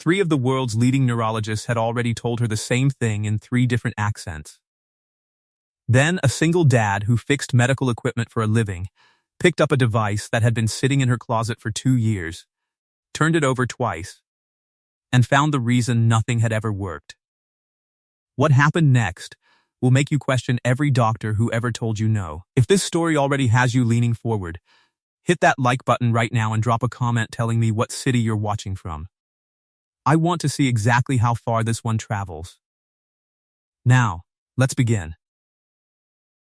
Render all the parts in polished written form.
Three of the world's leading neurologists had already told her the same thing in three different accents. Then a single dad who fixed medical equipment for a living picked up a device that had been sitting in her closet for 2 years, turned it over twice, and found the reason nothing had ever worked. What happened next will make you question every doctor who ever told you no. If this story already has you leaning forward, hit that like button right now and drop a comment telling me what city you're watching from. I want to see exactly how far this one travels. Now, let's begin.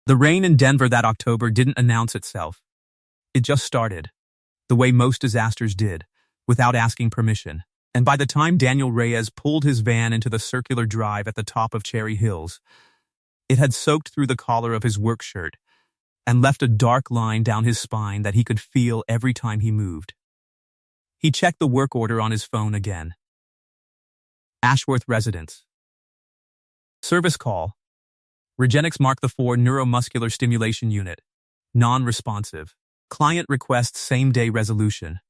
The rain in Denver that October didn't announce itself. It just started, the way most disasters did, without asking permission. And by the time Daniel Reyes pulled his van into the circular drive at the top of Cherry Hills, it had soaked through the collar of his work shirt and left a dark line down his spine that he could feel every time he moved. He checked the work order on his phone again. Ashworth Residence. Service call. Regenix Mark IV Neuromuscular Stimulation Unit. Non-responsive. Client requests same-day resolution.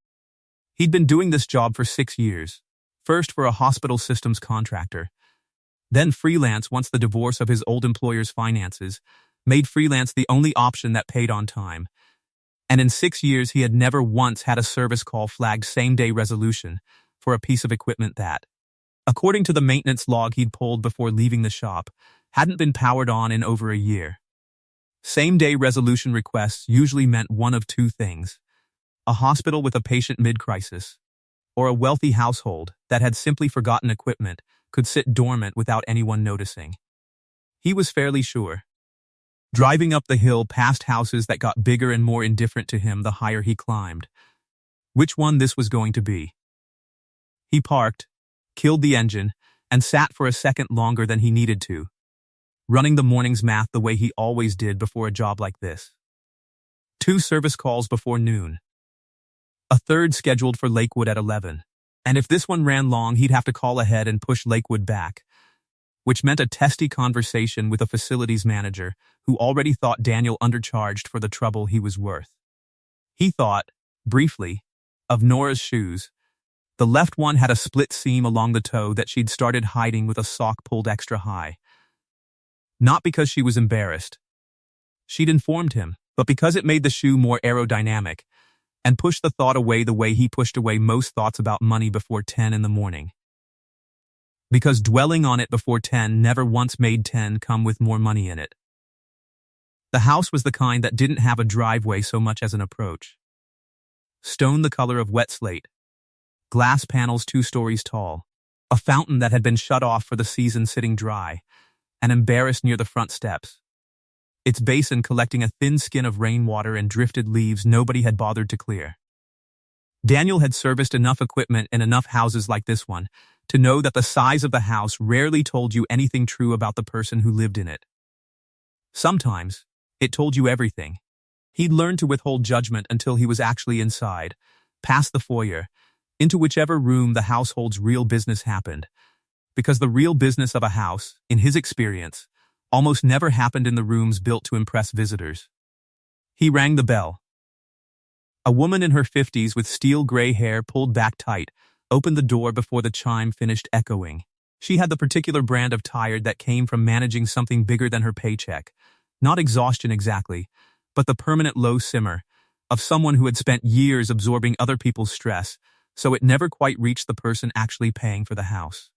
He'd been doing this job for 6 years, first for a hospital systems contractor, then freelance once the divorce of his old employer's finances made freelance the only option that paid on time. And in 6 years he had never once had a service call flagged same-day resolution for a piece of equipment that, according to the maintenance log he'd pulled before leaving the shop, hadn't been powered on in over a year. Same-day resolution requests usually meant one of two things: a hospital with a patient mid-crisis, or a wealthy household that had simply forgotten equipment could sit dormant without anyone noticing. He was fairly sure. Driving up the hill past houses that got bigger and more indifferent to him the higher he climbed, which one this was going to be. He parked, killed the engine, and sat for a second longer than he needed to, running the morning's math the way he always did before a job like this. 2 service calls before noon. A third scheduled for Lakewood at 11. And if this one ran long, he'd have to call ahead and push Lakewood back, which meant a testy conversation with a facilities manager who already thought Daniel undercharged for the trouble he was worth. He thought, briefly, of Nora's shoes. The left one had a split seam along the toe that she'd started hiding with a sock pulled extra high. Not because she was embarrassed. She'd informed him, but because it made the shoe more aerodynamic and pushed the thought away the way he pushed away most thoughts about money before 10 in the morning. Because dwelling on it before 10 never once made 10 come with more money in it. The house was the kind that didn't have a driveway so much as an approach. Stone the color of wet slate. Glass panels 2 stories tall. A fountain that had been shut off for the season sitting dry, and embarrassed near the front steps. Its basin collecting a thin skin of rainwater and drifted leaves nobody had bothered to clear. Daniel had serviced enough equipment in enough houses like this one to know that the size of the house rarely told you anything true about the person who lived in it. Sometimes, it told you everything. He'd learned to withhold judgment until he was actually inside, past the foyer, into whichever room the household's real business happened. Because the real business of a house, in his experience, almost never happened in the rooms built to impress visitors. He rang the bell. A woman in her 50s with steel gray hair pulled back tight opened the door before the chime finished echoing. She had the particular brand of tired that came from managing something bigger than her paycheck. Not exhaustion exactly, but the permanent low simmer of someone who had spent years absorbing other people's stress, so it never quite reached the person actually paying for the house.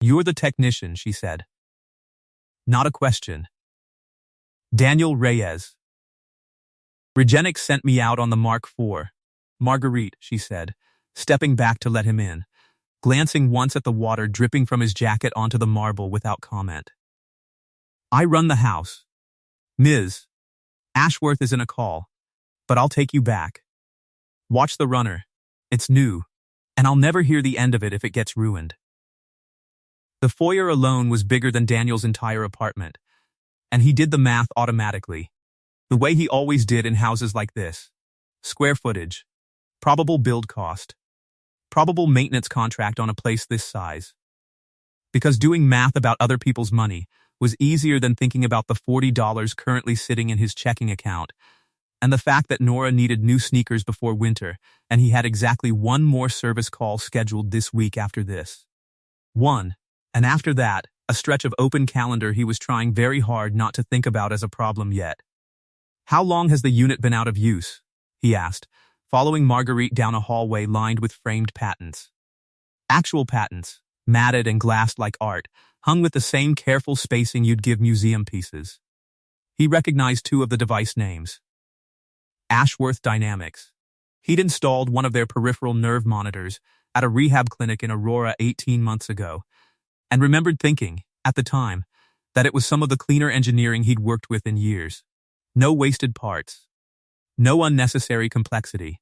"You're the technician," she said. Not a question. Daniel Reyes. "Regenix sent me out on the Mark IV. Marguerite," she said, stepping back to let him in, glancing once at the water dripping from his jacket onto the marble without comment. "I run the house. Ms. Ashworth is in a call, but I'll take you back. Watch the runner. It's new, and I'll never hear the end of it if it gets ruined." The foyer alone was bigger than Daniel's entire apartment, and he did the math automatically, the way he always did in houses like this. Square footage, probable build cost, probable maintenance contract on a place this size. Because doing math about other people's money was easier than thinking about the $40 currently sitting in his checking account, and the fact that Nora needed new sneakers before winter, and he had exactly one more service call scheduled this week after this. One. And after that, a stretch of open calendar he was trying very hard not to think about as a problem yet. "How long has the unit been out of use?" he asked, following Marguerite down a hallway lined with framed patents. Actual patents, matted and glassed like art, hung with the same careful spacing you'd give museum pieces. He recognized two of the device names. Ashworth Dynamics. He'd installed one of their peripheral nerve monitors at a rehab clinic in Aurora 18 months ago, and remembered thinking, at the time, that it was some of the cleaner engineering he'd worked with in years. No wasted parts. No unnecessary complexity.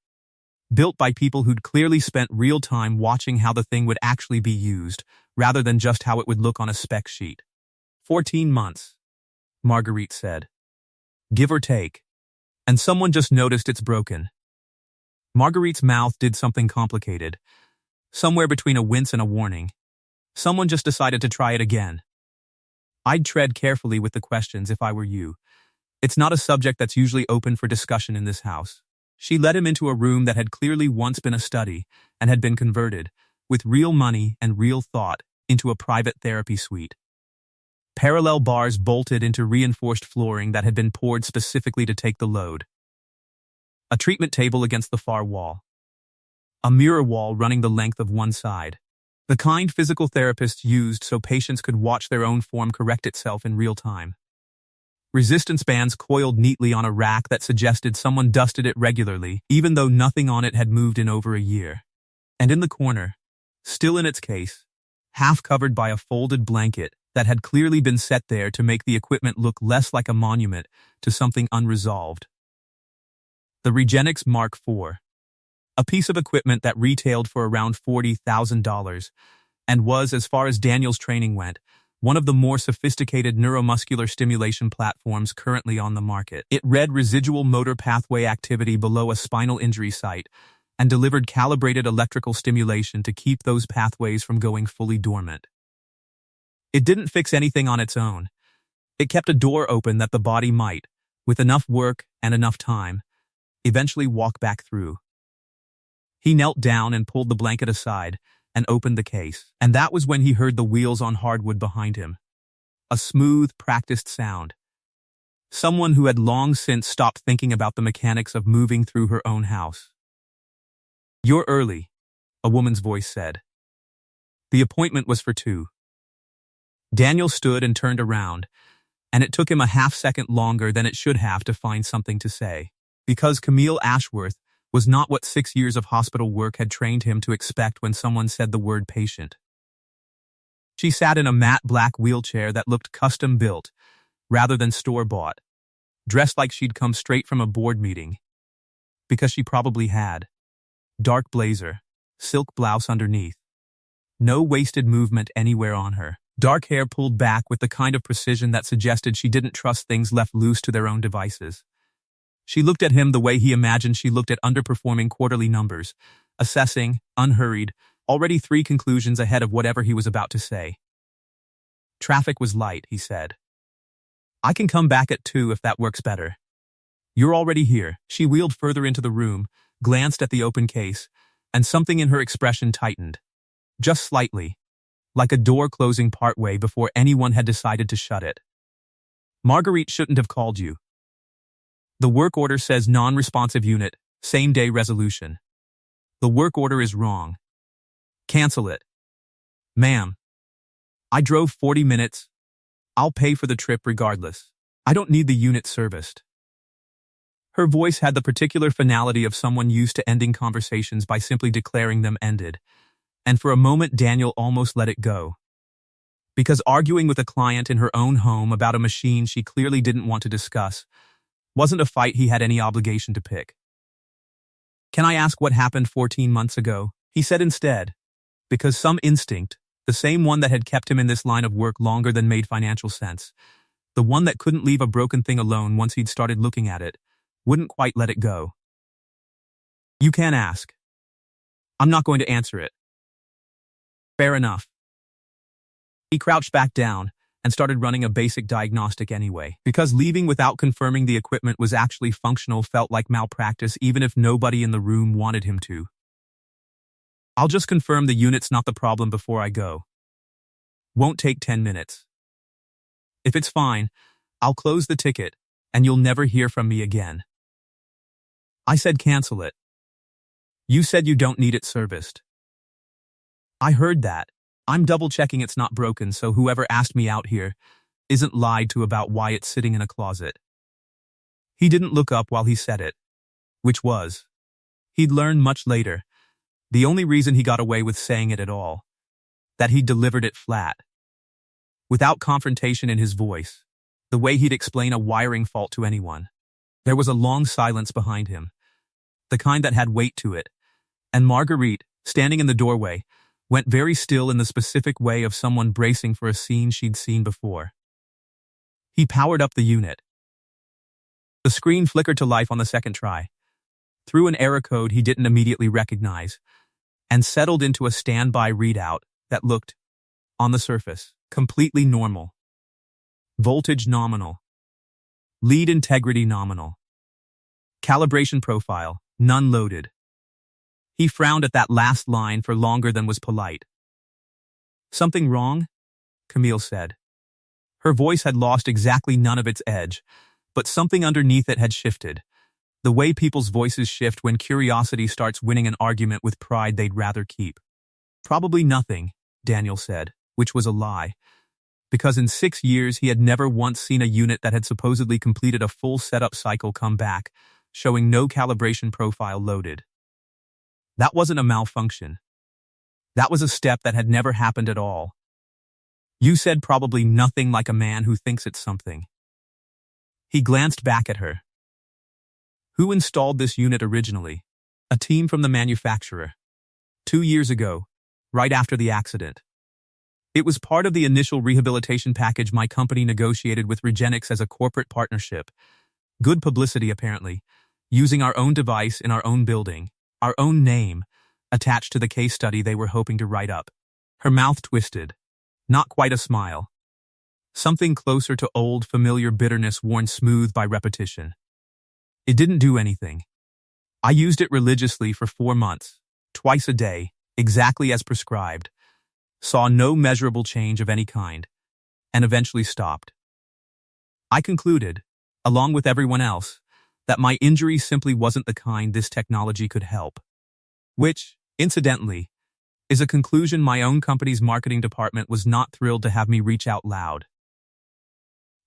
Built by people who'd clearly spent real time watching how the thing would actually be used, rather than just how it would look on a spec sheet. 14 months, Marguerite said. Give or take. And someone just noticed it's broken. Marguerite's mouth did something complicated. Somewhere between a wince and a warning. Someone just decided to try it again. I'd tread carefully with the questions if I were you. It's not a subject that's usually open for discussion in this house. She led him into a room that had clearly once been a study and had been converted, with real money and real thought, into a private therapy suite. Parallel bars bolted into reinforced flooring that had been poured specifically to take the load. A treatment table against the far wall. A mirror wall running the length of one side. The kind physical therapists used so patients could watch their own form correct itself in real time. Resistance bands coiled neatly on a rack that suggested someone dusted it regularly, even though nothing on it had moved in over a year. And in the corner, still in its case, half covered by a folded blanket that had clearly been set there to make the equipment look less like a monument to something unresolved. The Regenix Mark IV. A piece of equipment that retailed for around $40,000 and was, as far as Daniel's training went, one of the more sophisticated neuromuscular stimulation platforms currently on the market. It read residual motor pathway activity below a spinal injury site and delivered calibrated electrical stimulation to keep those pathways from going fully dormant. It didn't fix anything on its own. It kept a door open that the body might, with enough work and enough time, eventually walk back through. He knelt down and pulled the blanket aside and opened the case, and that was when he heard the wheels on hardwood behind him. A smooth, practiced sound. Someone who had long since stopped thinking about the mechanics of moving through her own house. "You're early," a woman's voice said. The appointment was for 2. Daniel stood and turned around, and it took him a half-second longer than it should have to find something to say. Because Camille Ashworth was not what 6 years of hospital work had trained him to expect when someone said the word patient. She sat in a matte black wheelchair that looked custom-built, rather than store-bought, dressed like she'd come straight from a board meeting. Because she probably had. Dark blazer, silk blouse underneath. No wasted movement anywhere on her. Dark hair pulled back with the kind of precision that suggested she didn't trust things left loose to their own devices. She looked at him the way he imagined she looked at underperforming quarterly numbers, assessing, unhurried, already 3 conclusions ahead of whatever he was about to say. "Traffic was light," he said. "I can come back at 2 if that works better." "You're already here." She wheeled further into the room, glanced at the open case, and something in her expression tightened. Just slightly, like a door closing partway before anyone had decided to shut it. "Marguerite shouldn't have called you. The work order says non-responsive unit, same-day resolution. The work order is wrong. Cancel it." "Ma'am, I drove 40 minutes. I'll pay for the trip regardless. I don't need the unit serviced." Her voice had the particular finality of someone used to ending conversations by simply declaring them ended, and for a moment Daniel almost let it go. Because arguing with a client in her own home about a machine she clearly didn't want to discuss wasn't a fight he had any obligation to pick. "Can I ask what happened 14 months ago?" he said instead, because some instinct, the same one that had kept him in this line of work longer than made financial sense, the one that couldn't leave a broken thing alone once he'd started looking at it, wouldn't quite let it go. "You can ask. I'm not going to answer it." "Fair enough." He crouched back down, and started running a basic diagnostic anyway. Because leaving without confirming the equipment was actually functional felt like malpractice even if nobody in the room wanted him to. I'll just confirm the unit's not the problem before I go. Won't take 10 minutes. If it's fine, I'll close the ticket, and you'll never hear from me again. I said cancel it. You said you don't need it serviced. I heard that. I'm double-checking it's not broken so whoever asked me out here isn't lied to about why it's sitting in a closet. He didn't look up while he said it, which was, he'd learn much later, the only reason he got away with saying it at all, that he'd delivered it flat. Without confrontation in his voice, the way he'd explain a wiring fault to anyone. There was a long silence behind him, the kind that had weight to it, and Marguerite, standing in the doorway, went very still in the specific way of someone bracing for a scene she'd seen before. He powered up the unit. The screen flickered to life on the second try, threw an error code he didn't immediately recognize, and settled into a standby readout that looked, on the surface, completely normal. Voltage nominal. Lead integrity nominal. Calibration profile, none loaded. He frowned at that last line for longer than was polite. Something wrong? Camille said. Her voice had lost exactly none of its edge, but something underneath it had shifted. The way people's voices shift when curiosity starts winning an argument with pride they'd rather keep. Probably nothing, Daniel said, which was a lie. Because in 6 years he had never once seen a unit that had supposedly completed a full setup cycle come back, showing no calibration profile loaded. That wasn't a malfunction. That was a step that had never happened at all. You said probably nothing like a man who thinks it's something. He glanced back at her. Who installed this unit originally? A team from the manufacturer. 2 years ago, right after the accident. It was part of the initial rehabilitation package my company negotiated with Regenix as a corporate partnership. Good publicity, apparently. Using our own device in our own building, our own name, attached to the case study they were hoping to write up. Her mouth twisted. Not quite a smile. Something closer to old, familiar bitterness worn smooth by repetition. It didn't do anything. I used it religiously for 4 months, twice a day, exactly as prescribed. Saw no measurable change of any kind, and eventually stopped. I concluded, along with everyone else, that my injury simply wasn't the kind this technology could help. Which, incidentally, is a conclusion my own company's marketing department was not thrilled to have me reach out loud.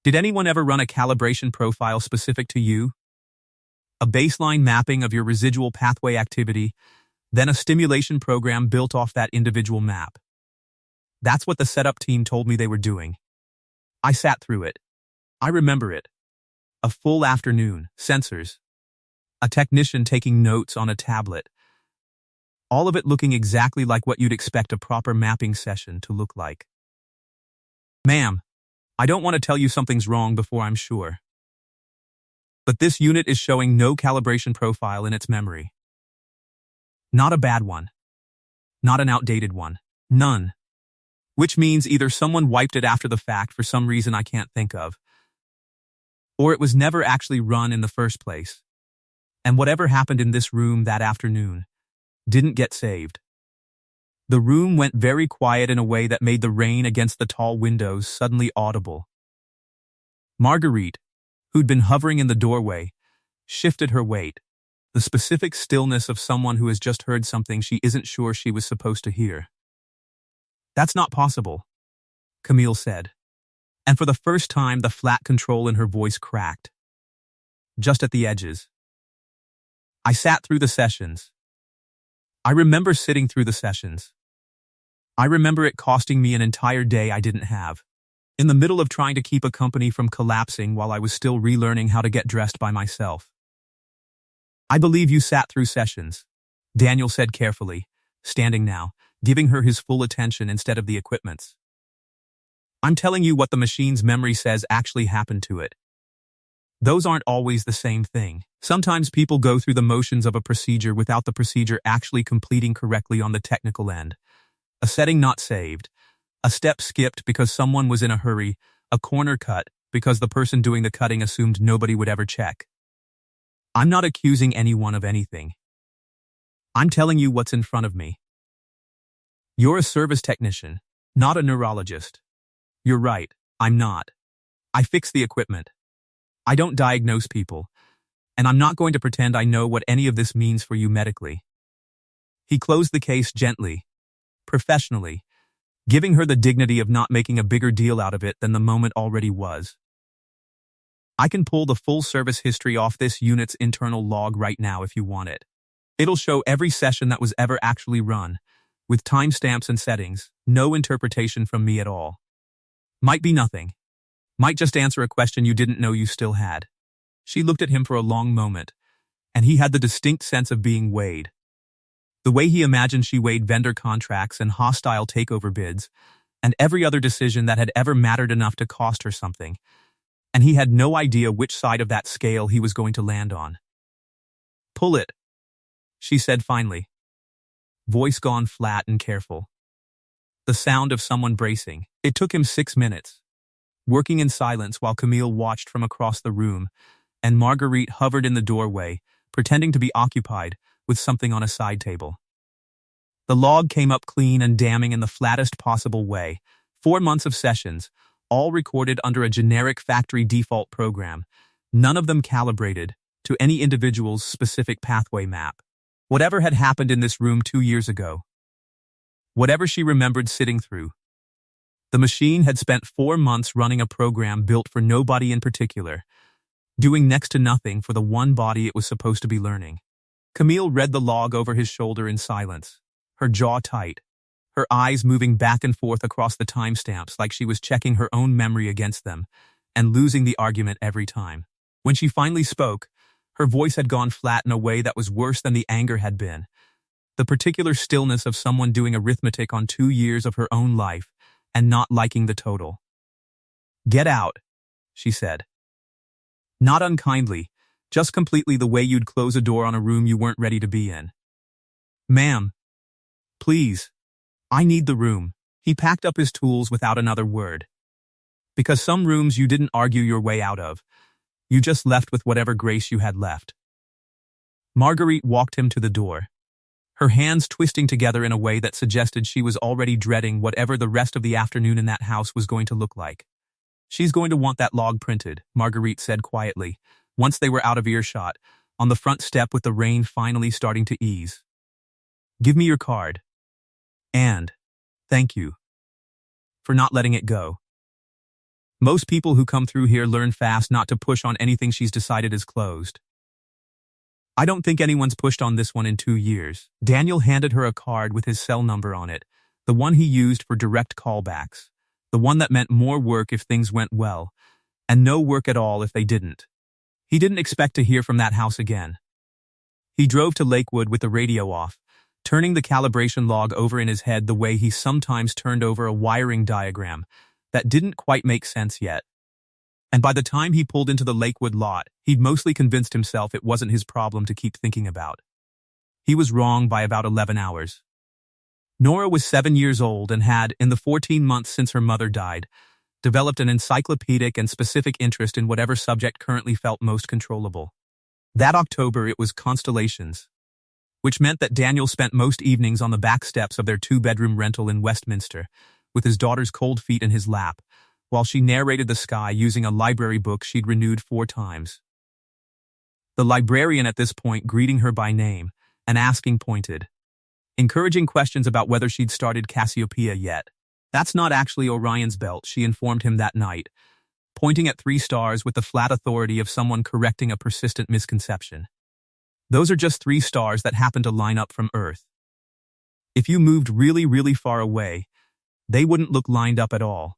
Did anyone ever run a calibration profile specific to you? A baseline mapping of your residual pathway activity, then a stimulation program built off that individual map. That's what the setup team told me they were doing. I sat through it. I remember it. A full afternoon, sensors. A technician taking notes on a tablet. All of it looking exactly like what you'd expect a proper mapping session to look like. Ma'am, I don't want to tell you something's wrong before I'm sure. But this unit is showing no calibration profile in its memory. Not a bad one. Not an outdated one. None. Which means either someone wiped it after the fact for some reason I can't think of, or it was never actually run in the first place. And whatever happened in this room that afternoon didn't get saved. The room went very quiet in a way that made the rain against the tall windows suddenly audible. Marguerite, who'd been hovering in the doorway, shifted her weight, the specific stillness of someone who has just heard something she isn't sure she was supposed to hear. That's not possible, Camille said. And for the first time, the flat control in her voice cracked. Just at the edges. I sat through the sessions. I remember sitting through the sessions. I remember it costing me an entire day I didn't have. In the middle of trying to keep a company from collapsing while I was still relearning how to get dressed by myself. I believe you sat through sessions, Daniel said carefully, standing now, giving her his full attention instead of the equipment's. I'm telling you what the machine's memory says actually happened to it. Those aren't always the same thing. Sometimes people go through the motions of a procedure without the procedure actually completing correctly on the technical end. A setting not saved, A step skipped because someone was in a hurry, a corner cut because the person doing the cutting assumed nobody would ever check. I'm not accusing anyone of anything. I'm telling you what's in front of me. You're a service technician, not a neurologist. You're right, I'm not. I fix the equipment. I don't diagnose people. And I'm not going to pretend I know what any of this means for you medically. He closed the case gently, professionally, giving her the dignity of not making a bigger deal out of it than the moment already was. I can pull the full service history off this unit's internal log right now if you want it. It'll show every session that was ever actually run, with timestamps and settings, no interpretation from me at all. Might be nothing. Might just answer a question you didn't know you still had. She looked at him for a long moment, and he had the distinct sense of being weighed. The way he imagined she weighed vendor contracts and hostile takeover bids, and every other decision that had ever mattered enough to cost her something, and he had no idea which side of that scale he was going to land on. Pull it, she said finally. Voice gone flat and careful. The sound of someone bracing. It took him 6 minutes, working in silence while Camille watched from across the room, and Marguerite hovered in the doorway, pretending to be occupied with something on a side table. The log came up clean and damning in the flattest possible way. 4 months of sessions, all recorded under a generic factory default program, none of them calibrated to any individual's specific pathway map. Whatever had happened in this room 2 years ago, whatever she remembered sitting through, the machine had spent 4 months running a program built for nobody in particular, doing next to nothing for the one body it was supposed to be learning. Camille read the log over his shoulder in silence, her jaw tight, her eyes moving back and forth across the timestamps like she was checking her own memory against them and losing the argument every time. When she finally spoke, her voice had gone flat in a way that was worse than the anger had been. The particular stillness of someone doing arithmetic on 2 years of her own life and not liking the total. Get out, she said. Not unkindly, just completely the way you'd close a door on a room you weren't ready to be in. Ma'am, please, I need the room. He packed up his tools without another word. Because some rooms you didn't argue your way out of. You just left with whatever grace you had left. Marguerite walked him to the door, her hands twisting together in a way that suggested she was already dreading whatever the rest of the afternoon in that house was going to look like. She's going to want that log printed, Marguerite said quietly, once they were out of earshot, on the front step with the rain finally starting to ease. Give me your card. And thank you for not letting it go. Most people who come through here learn fast not to push on anything she's decided is closed. I don't think anyone's pushed on this one in 2 years. Daniel handed her a card with his cell number on it, the one he used for direct callbacks, the one that meant more work if things went well, and no work at all if they didn't. He didn't expect to hear from that house again. He drove to Lakewood with the radio off, turning the calibration log over in his head the way he sometimes turned over a wiring diagram that didn't quite make sense yet. And by the time he pulled into the Lakewood lot, he'd mostly convinced himself it wasn't his problem to keep thinking about. He was wrong by about 11 hours. Nora was 7 years old and had, in the 14 months since her mother died, developed an encyclopedic and specific interest in whatever subject currently felt most controllable. That October it was constellations, which meant that Daniel spent most evenings on the back steps of their 2-bedroom rental in Westminster, with his daughter's cold feet in his lap, while she narrated the sky using a library book she'd renewed 4 times. The librarian at this point greeting her by name and asking pointed, encouraging questions about whether she'd started Cassiopeia yet. That's not actually Orion's belt, she informed him that night, pointing at 3 stars with the flat authority of someone correcting a persistent misconception. Those are just 3 stars that happen to line up from Earth. If you moved really, really far away, they wouldn't look lined up at all.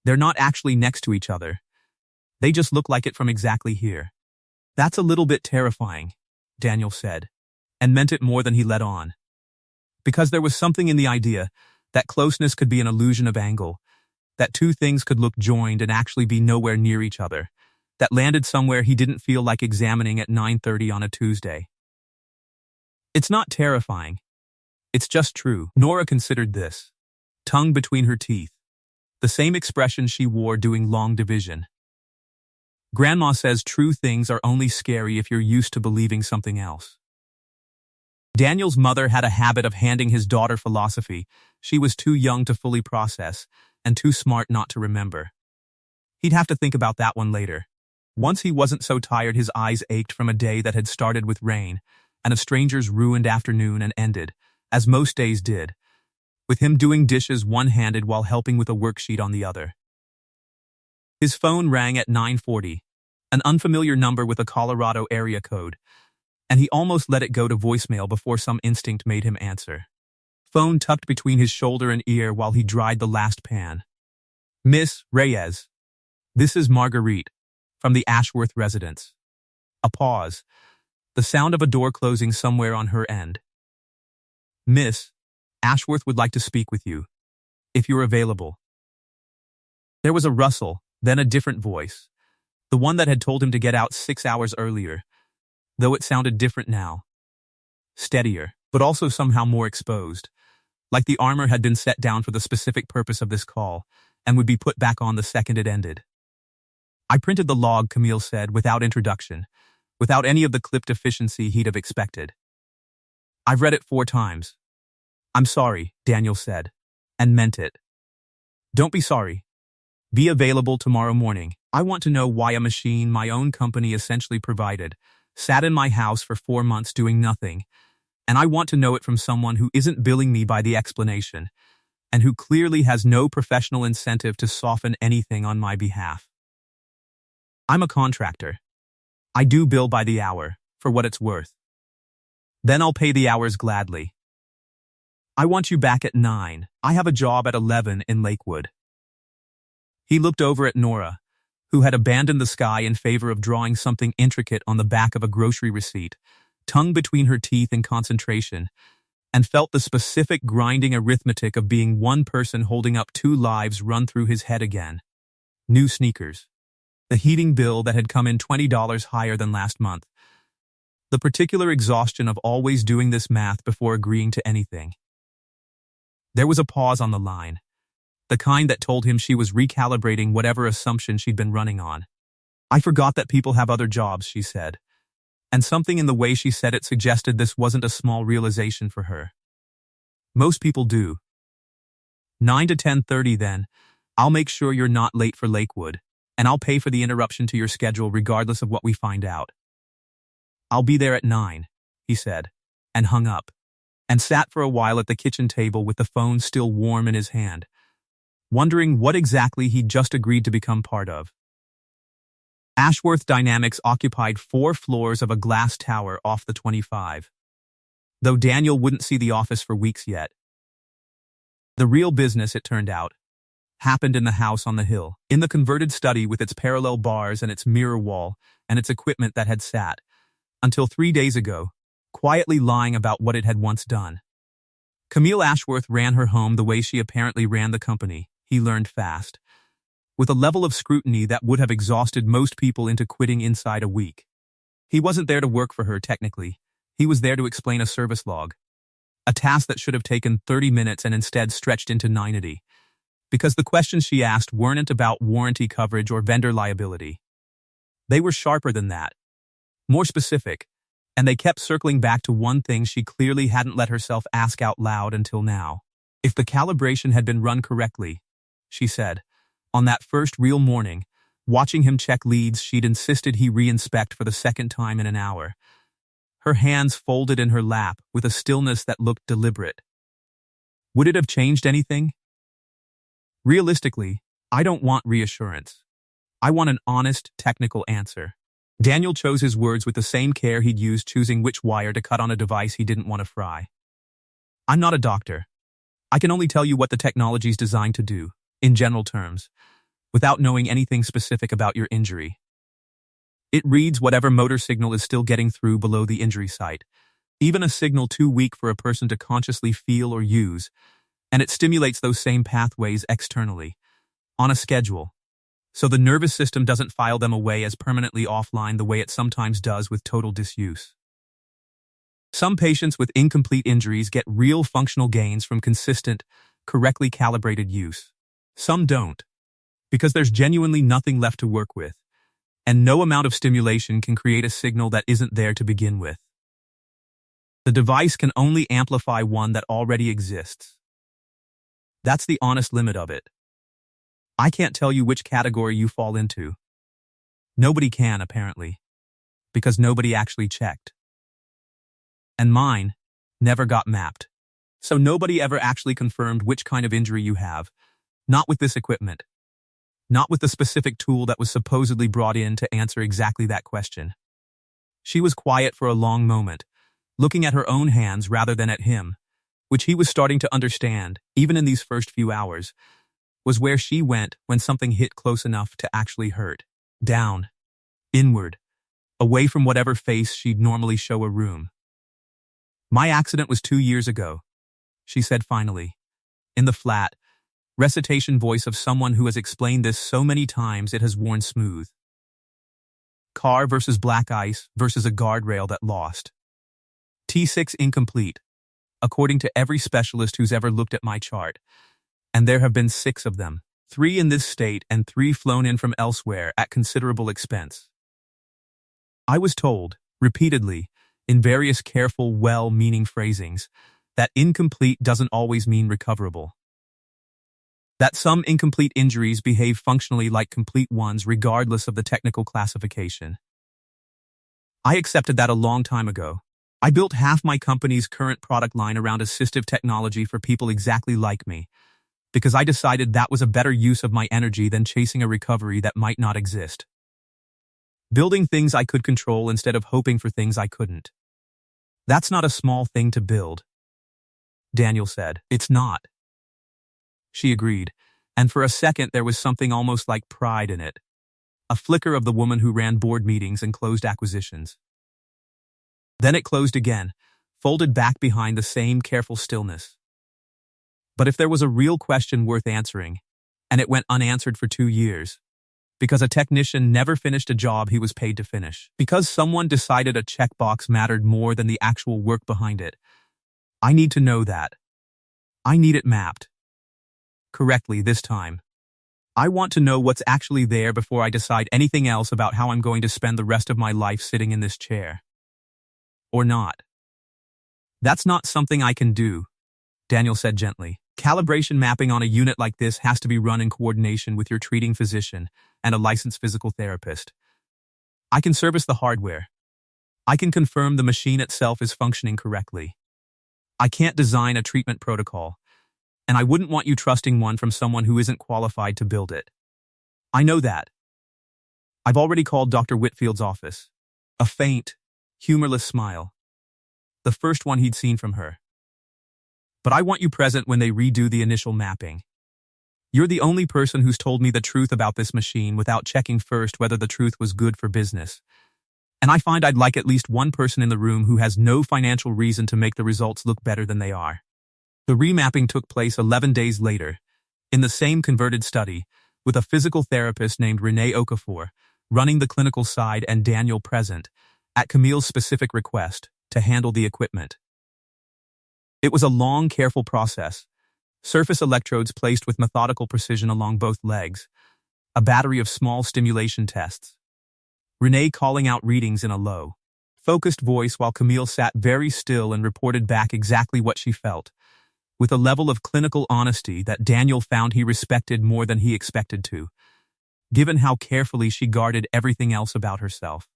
They're not actually next to each other. They just look like it from exactly here. That's a little bit terrifying, Daniel said, and meant it more than he let on. Because there was something in the idea that closeness could be an illusion of angle, that 2 things could look joined and actually be nowhere near each other, that landed somewhere he didn't feel like examining at 9:30 on a Tuesday. It's not terrifying. It's just true. Nora considered this. tongue between her teeth, the same expression she wore doing long division. Grandma says true things are only scary if you're used to believing something else. Daniel's mother had a habit of handing his daughter philosophy she was too young to fully process and too smart not to remember. He'd have to think about that one later. Once he wasn't so tired his eyes ached from a day that had started with rain and a stranger's ruined afternoon and ended, as most days did, with him doing dishes one-handed while helping with a worksheet on the other. His phone rang at 9:40, an unfamiliar number with a Colorado area code, and he almost let it go to voicemail before some instinct made him answer. Phone tucked between his shoulder and ear while he dried the last pan. "Miss Reyes, this is Marguerite, from the Ashworth residence." A pause, the sound of a door closing somewhere on her end. "Miss, Ashworth would like to speak with you, if you're available." There was a rustle, then a different voice, the one that had told him to get out 6 hours earlier, though it sounded different now. Steadier, but also somehow more exposed, like the armor had been set down for the specific purpose of this call and would be put back on the second it ended. "I printed the log," Camille said, without introduction, without any of the clipped efficiency he'd have expected. "I've read it 4 times. I'm sorry," Daniel said, and meant it. "Don't be sorry. Be available tomorrow morning. I want to know why a machine my own company essentially provided sat in my house for 4 months doing nothing, and I want to know it from someone who isn't billing me by the explanation, and who clearly has no professional incentive to soften anything on my behalf. I'm a contractor. I do bill by the hour, for what it's worth. Then I'll pay the hours gladly. I want you back at 9. I have a job at 11 in Lakewood." He looked over at Nora, who had abandoned the sky in favor of drawing something intricate on the back of a grocery receipt, tongue between her teeth in concentration, and felt the specific grinding arithmetic of being one person holding up 2 lives run through his head again. New sneakers. The heating bill that had come in $20 higher than last month. The particular exhaustion of always doing this math before agreeing to anything. There was a pause on the line, the kind that told him she was recalibrating whatever assumption she'd been running on. "I forgot that people have other jobs," she said, and something in the way she said it suggested this wasn't a small realization for her. "Most people do." 9 to 10:30 then. "I'll make sure you're not late for Lakewood, and I'll pay for the interruption to your schedule regardless of what we find out." "I'll be there at 9, he said, and hung up, and sat for a while at the kitchen table with the phone still warm in his hand, wondering what exactly he'd just agreed to become part of. Ashworth Dynamics occupied 4 floors of a glass tower off the 25. Though Daniel wouldn't see the office for weeks yet. The real business, it turned out, happened in the house on the hill, in the converted study with its parallel bars and its mirror wall and its equipment that had sat, until 3 days ago, quietly lying about what it had once done. Camille Ashworth ran her home the way she apparently ran the company, he learned fast, with a level of scrutiny that would have exhausted most people into quitting inside a week. He wasn't there to work for her, technically. He was there to explain a service log, a task that should have taken 30 minutes and instead stretched into 90, because the questions she asked weren't about warranty coverage or vendor liability. They were sharper than that, more specific, and they kept circling back to one thing she clearly hadn't let herself ask out loud until now. If the calibration had been run correctly, she said, on that first real morning, watching him check leads she'd insisted he re-inspect for the second time in an hour, her hands folded in her lap with a stillness that looked deliberate. Would it have changed anything? Realistically, I don't want reassurance. I want an honest, technical answer. Daniel chose his words with the same care he'd used choosing which wire to cut on a device he didn't want to fry. I'm not a doctor. I can only tell you what the technology's designed to do, in general terms, without knowing anything specific about your injury. It reads whatever motor signal is still getting through below the injury site, even a signal too weak for a person to consciously feel or use, and it stimulates those same pathways externally, on a schedule, so the nervous system doesn't file them away as permanently offline the way it sometimes does with total disuse. Some patients with incomplete injuries get real functional gains from consistent, correctly calibrated use. Some don't, because there's genuinely nothing left to work with, and no amount of stimulation can create a signal that isn't there to begin with. The device can only amplify one that already exists. That's the honest limit of it. I can't tell you which category you fall into. Nobody can, apparently, because nobody actually checked. And mine never got mapped. So nobody ever actually confirmed which kind of injury you have. Not with this equipment. Not with the specific tool that was supposedly brought in to answer exactly that question. She was quiet for a long moment, looking at her own hands rather than at him, which he was starting to understand, even in these first few hours, was where she went when something hit close enough to actually hurt. Down. Inward. Away from whatever face she'd normally show a room. My accident was 2 years ago, she said finally, in the flat, recitation voice of someone who has explained this so many times it has worn smooth. Car versus black ice versus a guardrail that lost. T6 incomplete, according to every specialist who's ever looked at my chart. And there have been 6 of them, 3 in this state and 3 flown in from elsewhere at considerable expense. I was told, repeatedly, in various careful, well-meaning phrasings, that incomplete doesn't always mean recoverable. That some incomplete injuries behave functionally like complete ones regardless of the technical classification. I accepted that a long time ago. I built half my company's current product line around assistive technology for people exactly like me, because I decided that was a better use of my energy than chasing a recovery that might not exist. Building things I could control instead of hoping for things I couldn't. That's not a small thing to build. Daniel said, "It's not." She agreed, and for a second there was something almost like pride in it. A flicker of the woman who ran board meetings and closed acquisitions. Then it closed again, folded back behind the same careful stillness. But if there was a real question worth answering, and it went unanswered for 2 years, because a technician never finished a job he was paid to finish, because someone decided a checkbox mattered more than the actual work behind it, I need to know that. I need it mapped. Correctly this time. I want to know what's actually there before I decide anything else about how I'm going to spend the rest of my life sitting in this chair. Or not. That's not something I can do, Daniel said gently. Calibration mapping on a unit like this has to be run in coordination with your treating physician and a licensed physical therapist. I can service the hardware. I can confirm the machine itself is functioning correctly. I can't design a treatment protocol, and I wouldn't want you trusting one from someone who isn't qualified to build it. I know that. I've already called Dr. Whitfield's office. A faint, humorless smile. The first one he'd seen from her. But I want you present when they redo the initial mapping. You're the only person who's told me the truth about this machine without checking first whether the truth was good for business. And I find I'd like at least one person in the room who has no financial reason to make the results look better than they are. The remapping took place 11 days later, in the same converted study, with a physical therapist named Renee Okafor running the clinical side and Daniel present, at Camille's specific request, to handle the equipment. It was a long, careful process. Surface electrodes placed with methodical precision along both legs. A battery of small stimulation tests. Renee calling out readings in a low, focused voice while Camille sat very still and reported back exactly what she felt, with a level of clinical honesty that Daniel found he respected more than he expected to, given how carefully she guarded everything else about herself.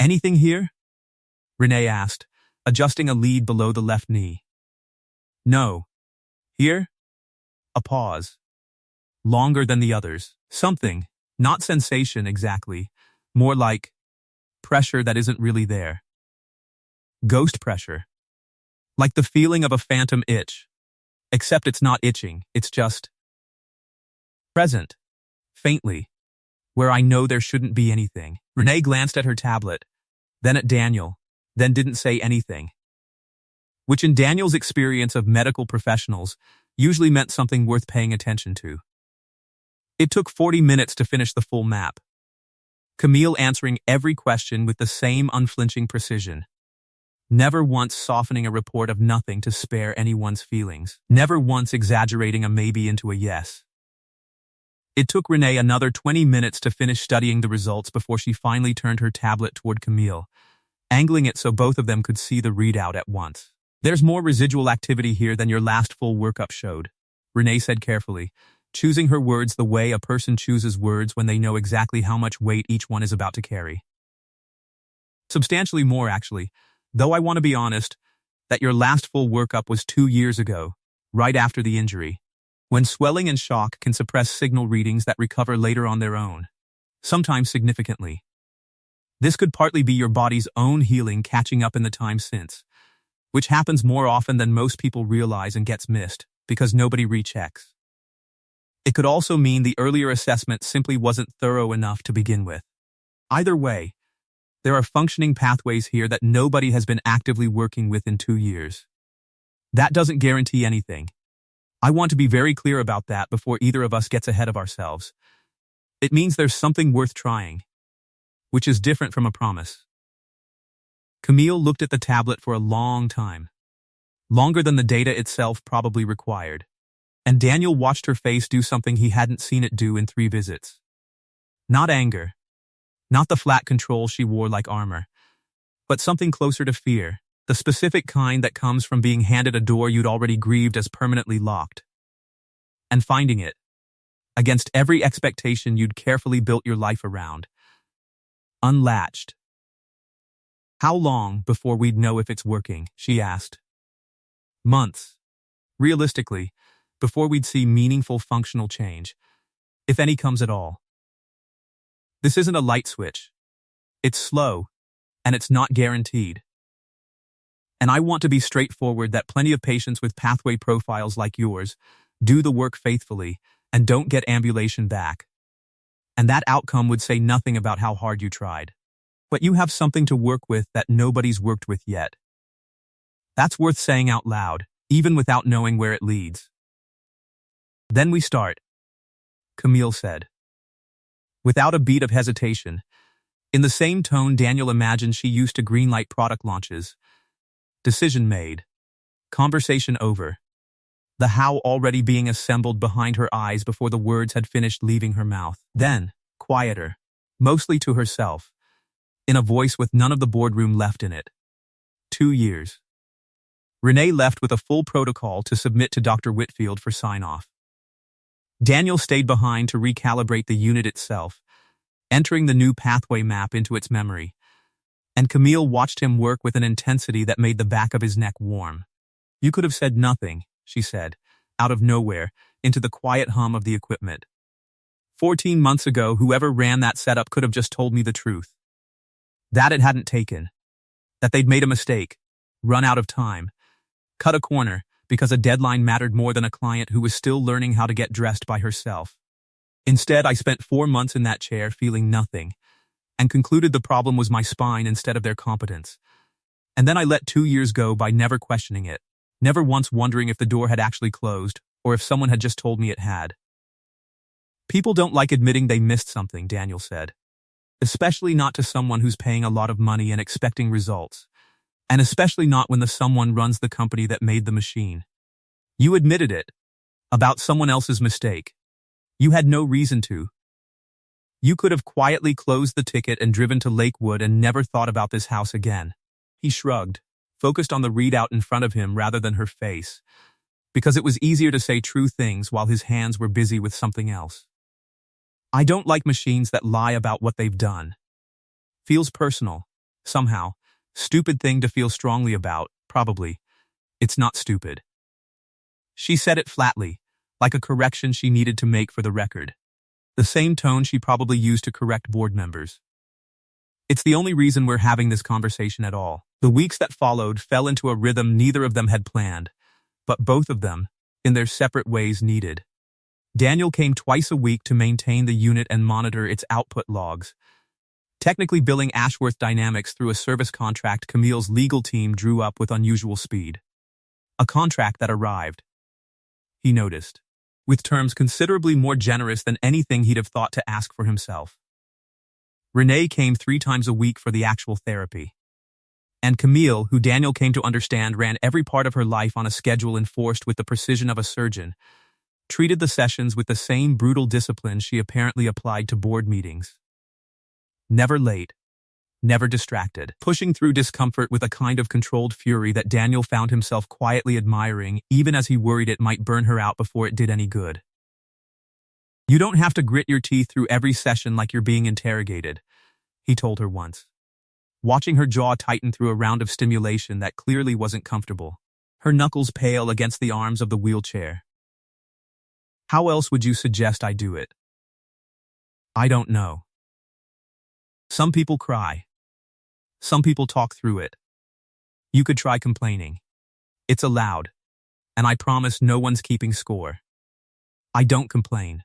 "Anything here?" Renee asked, adjusting a lead below the left knee. "No. Here?" A pause. Longer than the others. Something, not sensation exactly, more like pressure that isn't really there. Ghost pressure. Like the feeling of a phantom itch. Except it's not itching, it's just present. Faintly. Where I know there shouldn't be anything. Renee glanced at her tablet, then at Daniel, then didn't say anything. Which in Daniel's experience of medical professionals usually meant something worth paying attention to. It took 40 minutes to finish the full map. Camille answering every question with the same unflinching precision. never once softening a report of nothing to spare anyone's feelings, never once exaggerating a maybe into a yes. It took Renee another 20 minutes to finish studying the results before she finally turned her tablet toward Camille, angling it so both of them could see the readout at once. "There's more residual activity here than your last full workup showed," Renee said carefully, choosing her words the way a person chooses words when they know exactly how much weight each one is about to carry. "Substantially more, actually, though I want to be honest, that your last full workup was 2 years ago, right after the injury, when swelling and shock can suppress signal readings that recover later on their own, sometimes significantly. This could partly be your body's own healing catching up in the time since, which happens more often than most people realize and gets missed, because nobody rechecks. It could also mean the earlier assessment simply wasn't thorough enough to begin with. Either way, there are functioning pathways here that nobody has been actively working with in 2 years. That doesn't guarantee anything. I want to be very clear about that before either of us gets ahead of ourselves. It means there's something worth trying, which is different from a promise." Camille looked at the tablet for a long time, longer than the data itself probably required, and Daniel watched her face do something he hadn't seen it do in 3 visits. Not anger, not the flat control she wore like armor, but something closer to fear, the specific kind that comes from being handed a door you'd already grieved as permanently locked, and finding it, against every expectation you'd carefully built your life around, unlatched. "How long before we'd know if it's working?" she asked. "Months. Realistically, before we'd see meaningful functional change, if any comes at all. This isn't a light switch. It's slow, and it's not guaranteed. And I want to be straightforward that plenty of patients with pathway profiles like yours do the work faithfully and don't get ambulation back. And that outcome would say nothing about how hard you tried. But you have something to work with that nobody's worked with yet. That's worth saying out loud, even without knowing where it leads." "Then we start," Camille said, without a beat of hesitation, in the same tone Daniel imagined she used to greenlight product launches. Decision made. Conversation over. The how already being assembled behind her eyes before the words had finished leaving her mouth. Then, quieter, mostly to herself, in a voice with none of the boardroom left in it. 2 years. Renee left with a full protocol to submit to Dr. Whitfield for sign-off. Daniel stayed behind to recalibrate the unit itself, entering the new pathway map into its memory, and Camille watched him work with an intensity that made the back of his neck warm. "You could have said nothing," she said, out of nowhere, into the quiet hum of the equipment. 14 months ago, whoever ran that setup could have just told me the truth. That it hadn't taken. That they'd made a mistake, run out of time, cut a corner, because a deadline mattered more than a client who was still learning how to get dressed by herself. Instead, I spent 4 months in that chair feeling nothing, and concluded the problem was my spine instead of their competence. And then I let 2 years go by never questioning it, never once wondering if the door had actually closed, or if someone had just told me it had. "People don't like admitting they missed something," Daniel said. "Especially not to someone who's paying a lot of money and expecting results. And especially not when the someone runs the company that made the machine. You admitted it. About someone else's mistake. You had no reason to. You could have quietly closed the ticket and driven to Lakewood and never thought about this house again." He shrugged, focused on the readout in front of him rather than her face, because it was easier to say true things while his hands were busy with something else. "I don't like machines that lie about what they've done. Feels personal, somehow. Stupid thing to feel strongly about, probably. It's not stupid." She said it flatly, like a correction she needed to make for the record. The same tone she probably used to correct board members. "It's the only reason we're having this conversation at all." The weeks that followed fell into a rhythm neither of them had planned, but both of them, in their separate ways, needed. Daniel came twice a week to maintain the unit and monitor its output logs, technically billing Ashworth Dynamics through a service contract Camille's legal team drew up with unusual speed. A contract that arrived, he noticed, with terms considerably more generous than anything he'd have thought to ask for himself. Renee came 3 times a week for the actual therapy. And Camille, who Daniel came to understand ran every part of her life on a schedule enforced with the precision of a surgeon, treated the sessions with the same brutal discipline she apparently applied to board meetings. Never late, never distracted, pushing through discomfort with a kind of controlled fury that Daniel found himself quietly admiring, even as he worried it might burn her out before it did any good. "You don't have to grit your teeth through every session like you're being interrogated," he told her once, watching her jaw tighten through a round of stimulation that clearly wasn't comfortable, her knuckles pale against the arms of the wheelchair. "How else would you suggest I do it?" "I don't know. Some people cry. Some people talk through it. You could try complaining. It's allowed. And I promise no one's keeping score. I don't complain."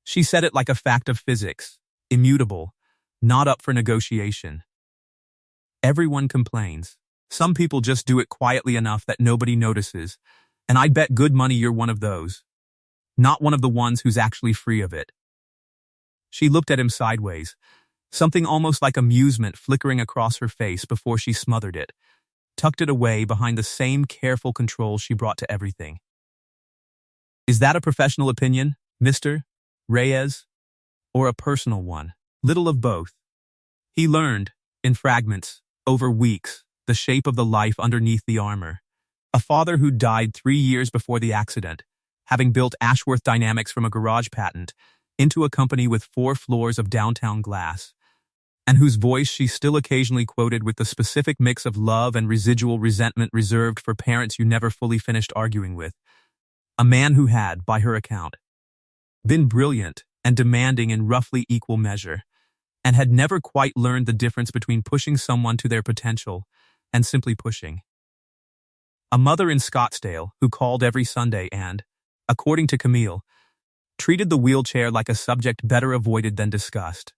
She said it like a fact of physics, immutable, not up for negotiation. Everyone complains. Some people just do it quietly enough that nobody notices, and I'd bet good money you're one of those. Not one of the ones who's actually free of it. She looked at him sideways, something almost like amusement flickering across her face before she smothered it, tucked it away behind the same careful control she brought to everything. "Is that a professional opinion, Mr. Reyes? Or a personal one?" "Little of both." He learned, in fragments, over weeks, the shape of the life underneath the armor. A father who died 3 years before the accident, having built Ashworth Dynamics from a garage patent into a company with 4 floors of downtown glass, and whose voice she still occasionally quoted with the specific mix of love and residual resentment reserved for parents you never fully finished arguing with. A man who had, by her account, been brilliant and demanding in roughly equal measure, and had never quite learned the difference between pushing someone to their potential and simply pushing. A mother in Scottsdale who called every Sunday and, according to Camille, treated the wheelchair like a subject better avoided than discussed.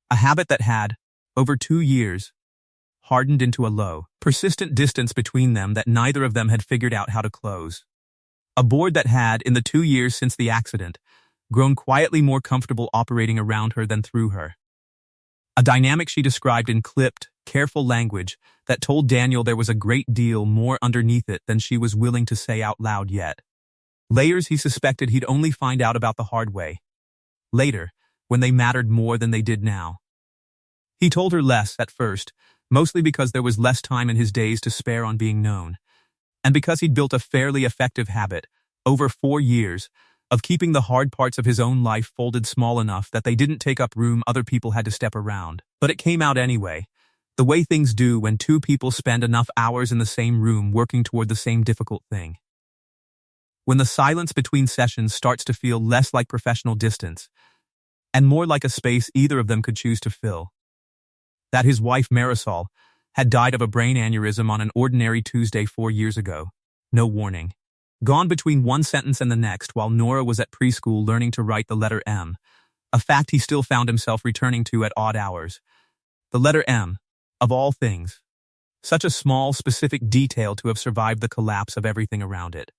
A habit that had, over 2 years, hardened into a low, persistent distance between them that neither of them had figured out how to close. A board that had, in the 2 years since the accident, grown quietly more comfortable operating around her than through her. A dynamic she described in clipped, careful language that told Daniel there was a great deal more underneath it than she was willing to say out loud yet. Layers he suspected he'd only find out about the hard way. Later, when they mattered more than they did now. He told her less at first, mostly because there was less time in his days to spare on being known, and because he'd built a fairly effective habit, over 4 years, of keeping the hard parts of his own life folded small enough that they didn't take up room other people had to step around. But it came out anyway, the way things do when 2 people spend enough hours in the same room working toward the same difficult thing. When the silence between sessions starts to feel less like professional distance, and more like a space either of them could choose to fill. That his wife Marisol had died of a brain aneurysm on an ordinary Tuesday 4 years ago. No warning. Gone between one sentence and the next while Nora was at preschool learning to write the letter M, a fact he still found himself returning to at odd hours. The letter M, of all things. Such a small, specific detail to have survived the collapse of everything around it.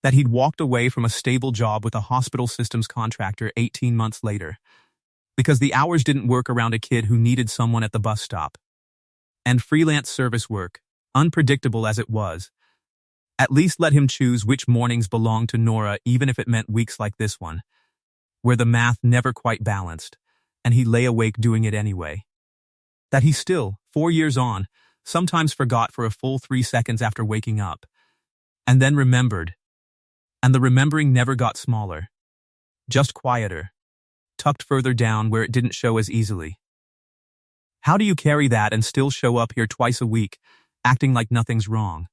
That he'd walked away from a stable job with a hospital systems contractor 18 months later, because the hours didn't work around a kid who needed someone at the bus stop. And freelance service work, unpredictable as it was, at least let him choose which mornings belonged to Nora, even if it meant weeks like this one, where the math never quite balanced, and he lay awake doing it anyway. That he still, 4 years on, sometimes forgot for a full 3 seconds after waking up, and then remembered. And the remembering never got smaller, just quieter, tucked further down where it didn't show as easily. How do you carry that and still show up here twice a week, acting like nothing's wrong?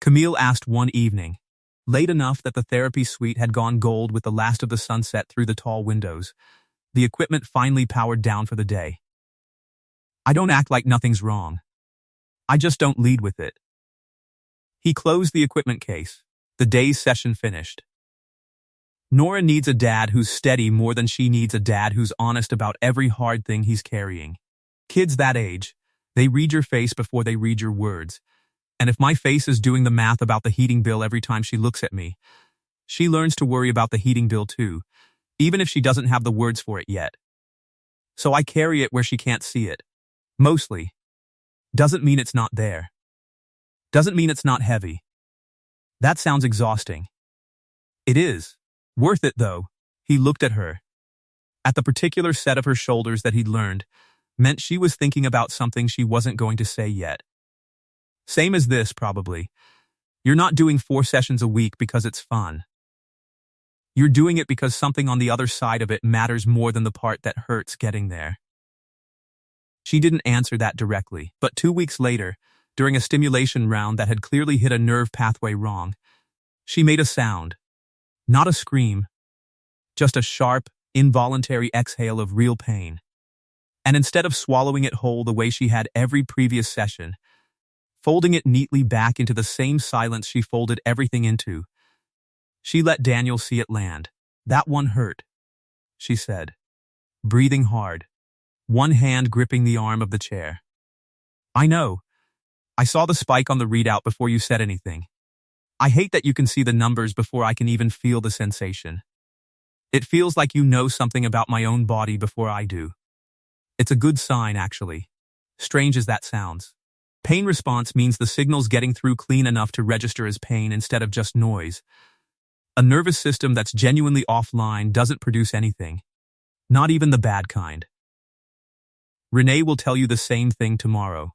Camille asked one evening, late enough that the therapy suite had gone gold with the last of the sunset through the tall windows, the equipment finally powered down for the day. "I don't act like nothing's wrong. I just don't lead with it." He closed the equipment case, the day's session finished. Nora needs a dad who's steady more than she needs a dad who's honest about every hard thing he's carrying. Kids that age, they read your face before they read your words. And if my face is doing the math about the heating bill every time she looks at me, she learns to worry about the heating bill too, even if she doesn't have the words for it yet. So I carry it where she can't see it. Mostly. Doesn't mean it's not there. Doesn't mean it's not heavy. That sounds exhausting. It is. Worth it, though. He looked at her. At the particular set of her shoulders that he'd learned, meant she was thinking about something she wasn't going to say yet. Same as this, probably. You're not doing 4 sessions a week because it's fun. You're doing it because something on the other side of it matters more than the part that hurts getting there. She didn't answer that directly, but 2 weeks later, during a stimulation round that had clearly hit a nerve pathway wrong, she made a sound. Not a scream, just a sharp, involuntary exhale of real pain. And instead of swallowing it whole the way she had every previous session, folding it neatly back into the same silence she folded everything into, she let Daniel see it land. That one hurt, she said, breathing hard, one hand gripping the arm of the chair. I know. I saw the spike on the readout before you said anything. I hate that you can see the numbers before I can even feel the sensation. It feels like you know something about my own body before I do. It's a good sign, actually. Strange as that sounds. Pain response means the signal's getting through clean enough to register as pain instead of just noise. A nervous system that's genuinely offline doesn't produce anything. Not even the bad kind. Renee will tell you the same thing tomorrow.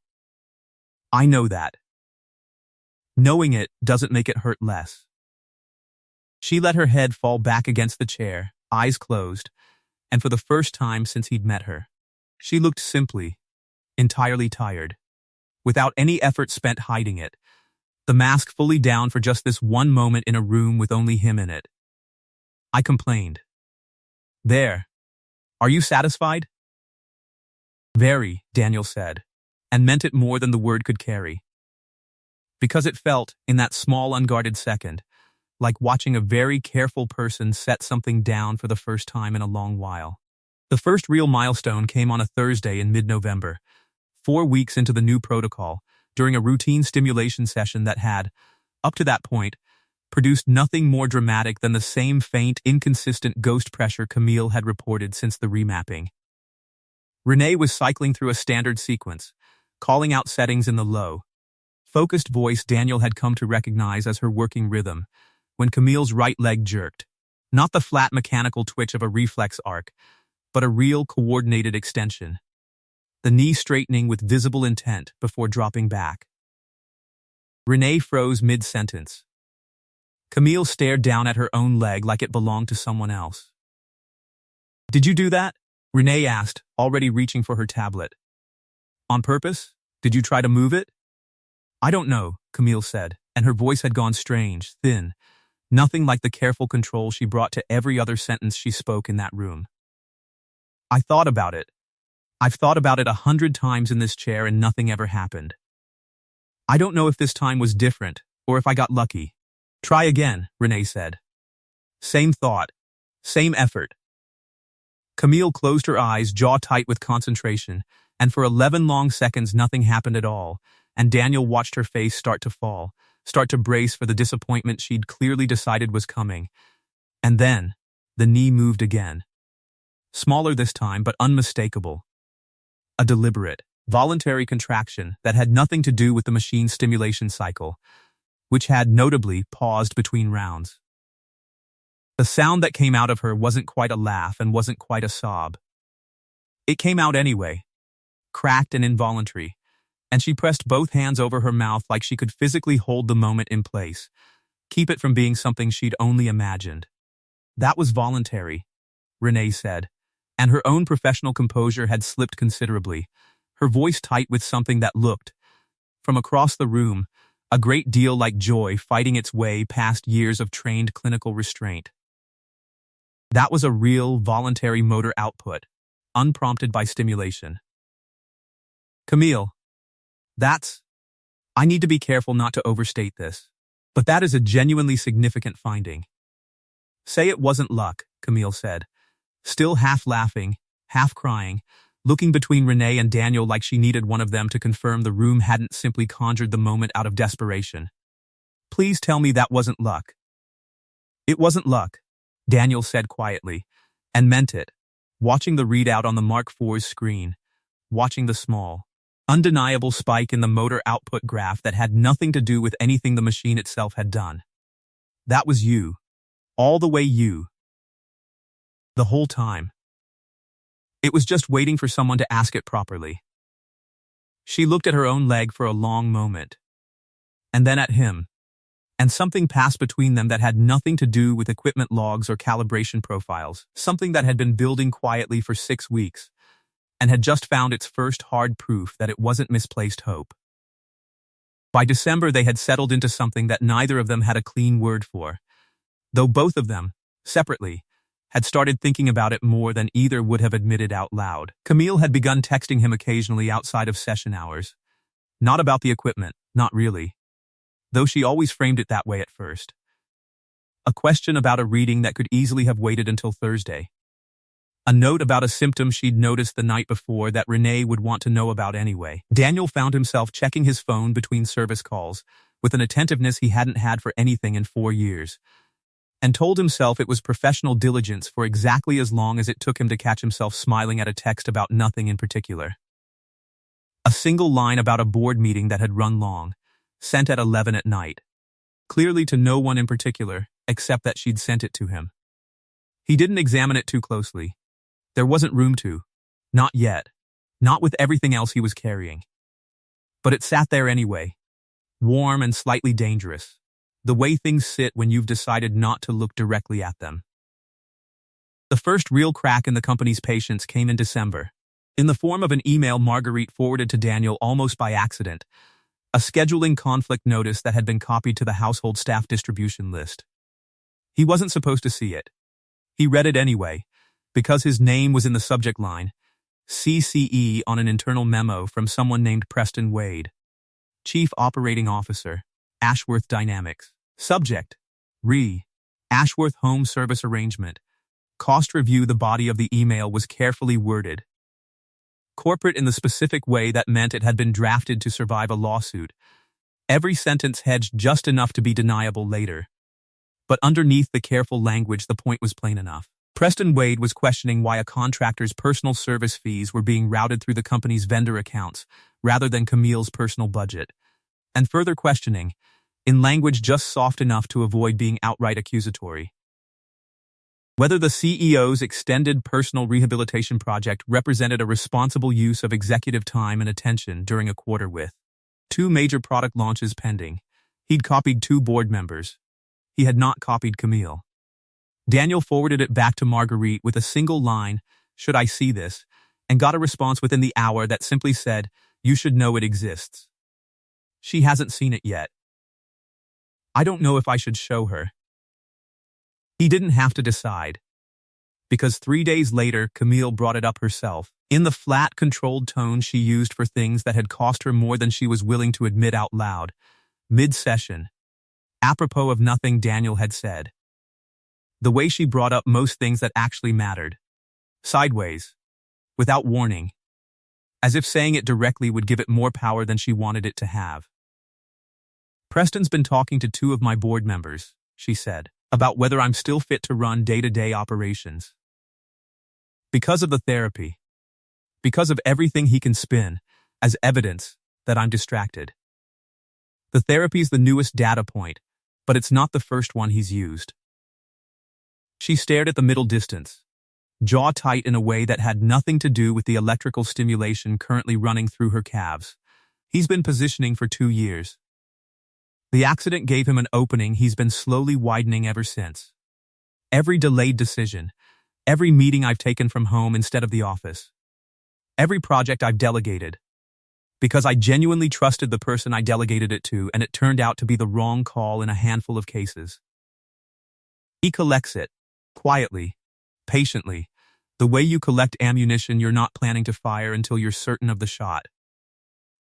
I know that. Knowing it doesn't make it hurt less. She let her head fall back against the chair, eyes closed, and for the first time since he'd met her, she looked simply, entirely tired, without any effort spent hiding it, the mask fully down for just this one moment in a room with only him in it. I complained. There. Are you satisfied? Very, Daniel said, and meant it more than the word could carry. Because it felt, in that small unguarded second, like watching a very careful person set something down for the first time in a long while. The first real milestone came on a Thursday in mid-November, 4 weeks into the new protocol, during a routine stimulation session that had, up to that point, produced nothing more dramatic than the same faint, inconsistent ghost pressure Camille had reported since the remapping. Renee was cycling through a standard sequence, calling out settings in the low, focused voice Daniel had come to recognize as her working rhythm, when Camille's right leg jerked. Not the flat mechanical twitch of a reflex arc, but a real coordinated extension. The knee straightening with visible intent before dropping back. Renee froze mid-sentence. Camille stared down at her own leg like it belonged to someone else. Did you do that? Renee asked, already reaching for her tablet. On purpose? Did you try to move it? I don't know, Camille said, and her voice had gone strange, thin, nothing like the careful control she brought to every other sentence she spoke in that room. I thought about it. I've thought about it 100 times in this chair and nothing ever happened. I don't know if this time was different, or if I got lucky. Try again, Renee said. Same thought. Same effort. Camille closed her eyes, jaw tight with concentration, and for 11 long seconds nothing happened at all, and Daniel watched her face start to fall, start to brace for the disappointment she'd clearly decided was coming. And then, the knee moved again. Smaller this time, but unmistakable. A deliberate, voluntary contraction that had nothing to do with the machine's stimulation cycle, which had notably paused between rounds. The sound that came out of her wasn't quite a laugh and wasn't quite a sob. It came out anyway, cracked and involuntary, and she pressed both hands over her mouth like she could physically hold the moment in place, keep it from being something she'd only imagined. That was voluntary, Renee said, and her own professional composure had slipped considerably, her voice tight with something that looked, from across the room, a great deal like joy fighting its way past years of trained clinical restraint. That was a real, voluntary motor output, unprompted by stimulation. Camille, I need to be careful not to overstate this, but that is a genuinely significant finding. Say it wasn't luck, Camille said, still half laughing, half crying, looking between Renee and Daniel like she needed one of them to confirm the room hadn't simply conjured the moment out of desperation. Please tell me that wasn't luck. It wasn't luck, Daniel said quietly, and meant it, watching the readout on the Mark IV's screen, watching the small, Undeniable spike in the motor output graph that had nothing to do with anything the machine itself had done. That was you. All the way you. The whole time. It was just waiting for someone to ask it properly. She looked at her own leg for a long moment. And then at him. And something passed between them that had nothing to do with equipment logs or calibration profiles. Something that had been building quietly for 6 weeks. And had just found its first hard proof that it wasn't misplaced hope. By December, they had settled into something that neither of them had a clean word for, though both of them, separately, had started thinking about it more than either would have admitted out loud. Camille had begun texting him occasionally outside of session hours. Not about the equipment, not really, though she always framed it that way at first. A question about a reading that could easily have waited until Thursday. A note about a symptom she'd noticed the night before that Renee would want to know about anyway. Daniel found himself checking his phone between service calls with an attentiveness he hadn't had for anything in 4 years, and told himself it was professional diligence for exactly as long as it took him to catch himself smiling at a text about nothing in particular. A single line about a board meeting that had run long, sent at 11 at night, clearly to no one in particular, except that she'd sent it to him. He didn't examine it too closely. There wasn't room to. Not yet. Not with everything else he was carrying. But it sat there anyway. Warm and slightly dangerous. The way things sit when you've decided not to look directly at them. The first real crack in the company's patience came in December, in the form of an email Marguerite forwarded to Daniel almost by accident, a scheduling conflict notice that had been copied to the household staff distribution list. He wasn't supposed to see it. He read it anyway, because his name was in the subject line, CCE on an internal memo from someone named Preston Wade, Chief Operating Officer, Ashworth Dynamics. Subject, Ashworth Home Service Arrangement. Cost review. The body of the email was carefully worded. Corporate in the specific way that meant it had been drafted to survive a lawsuit. Every sentence hedged just enough to be deniable later. But underneath the careful language, the point was plain enough. Preston Wade was questioning why a contractor's personal service fees were being routed through the company's vendor accounts rather than Camille's personal budget. And further questioning, in language just soft enough to avoid being outright accusatory, whether the CEO's extended personal rehabilitation project represented a responsible use of executive time and attention during a quarter with 2 major product launches pending. He'd copied 2 board members. He had not copied Camille. Daniel forwarded it back to Marguerite with a single line, "Should I see this?" and got a response within the hour that simply said, "You should know it exists." She hasn't seen it yet. I don't know if I should show her. He didn't have to decide. Because 3 days later, Camille brought it up herself, in the flat, controlled tone she used for things that had cost her more than she was willing to admit out loud, mid-session, apropos of nothing Daniel had said. The way she brought up most things that actually mattered. Sideways. Without warning. As if saying it directly would give it more power than she wanted it to have. "Preston's been talking to 2 of my board members," she said, "about whether I'm still fit to run day-to-day operations. Because of the therapy. Because of everything he can spin as evidence that I'm distracted. The therapy's the newest data point, but it's not the first one he's used." She stared at the middle distance, jaw tight in a way that had nothing to do with the electrical stimulation currently running through her calves. He's been positioning for 2 years. The accident gave him an opening he's been slowly widening ever since. Every delayed decision, every meeting I've taken from home instead of the office, every project I've delegated, because I genuinely trusted the person I delegated it to and it turned out to be the wrong call in a handful of cases. He collects it. Quietly, patiently, the way you collect ammunition you're not planning to fire until you're certain of the shot.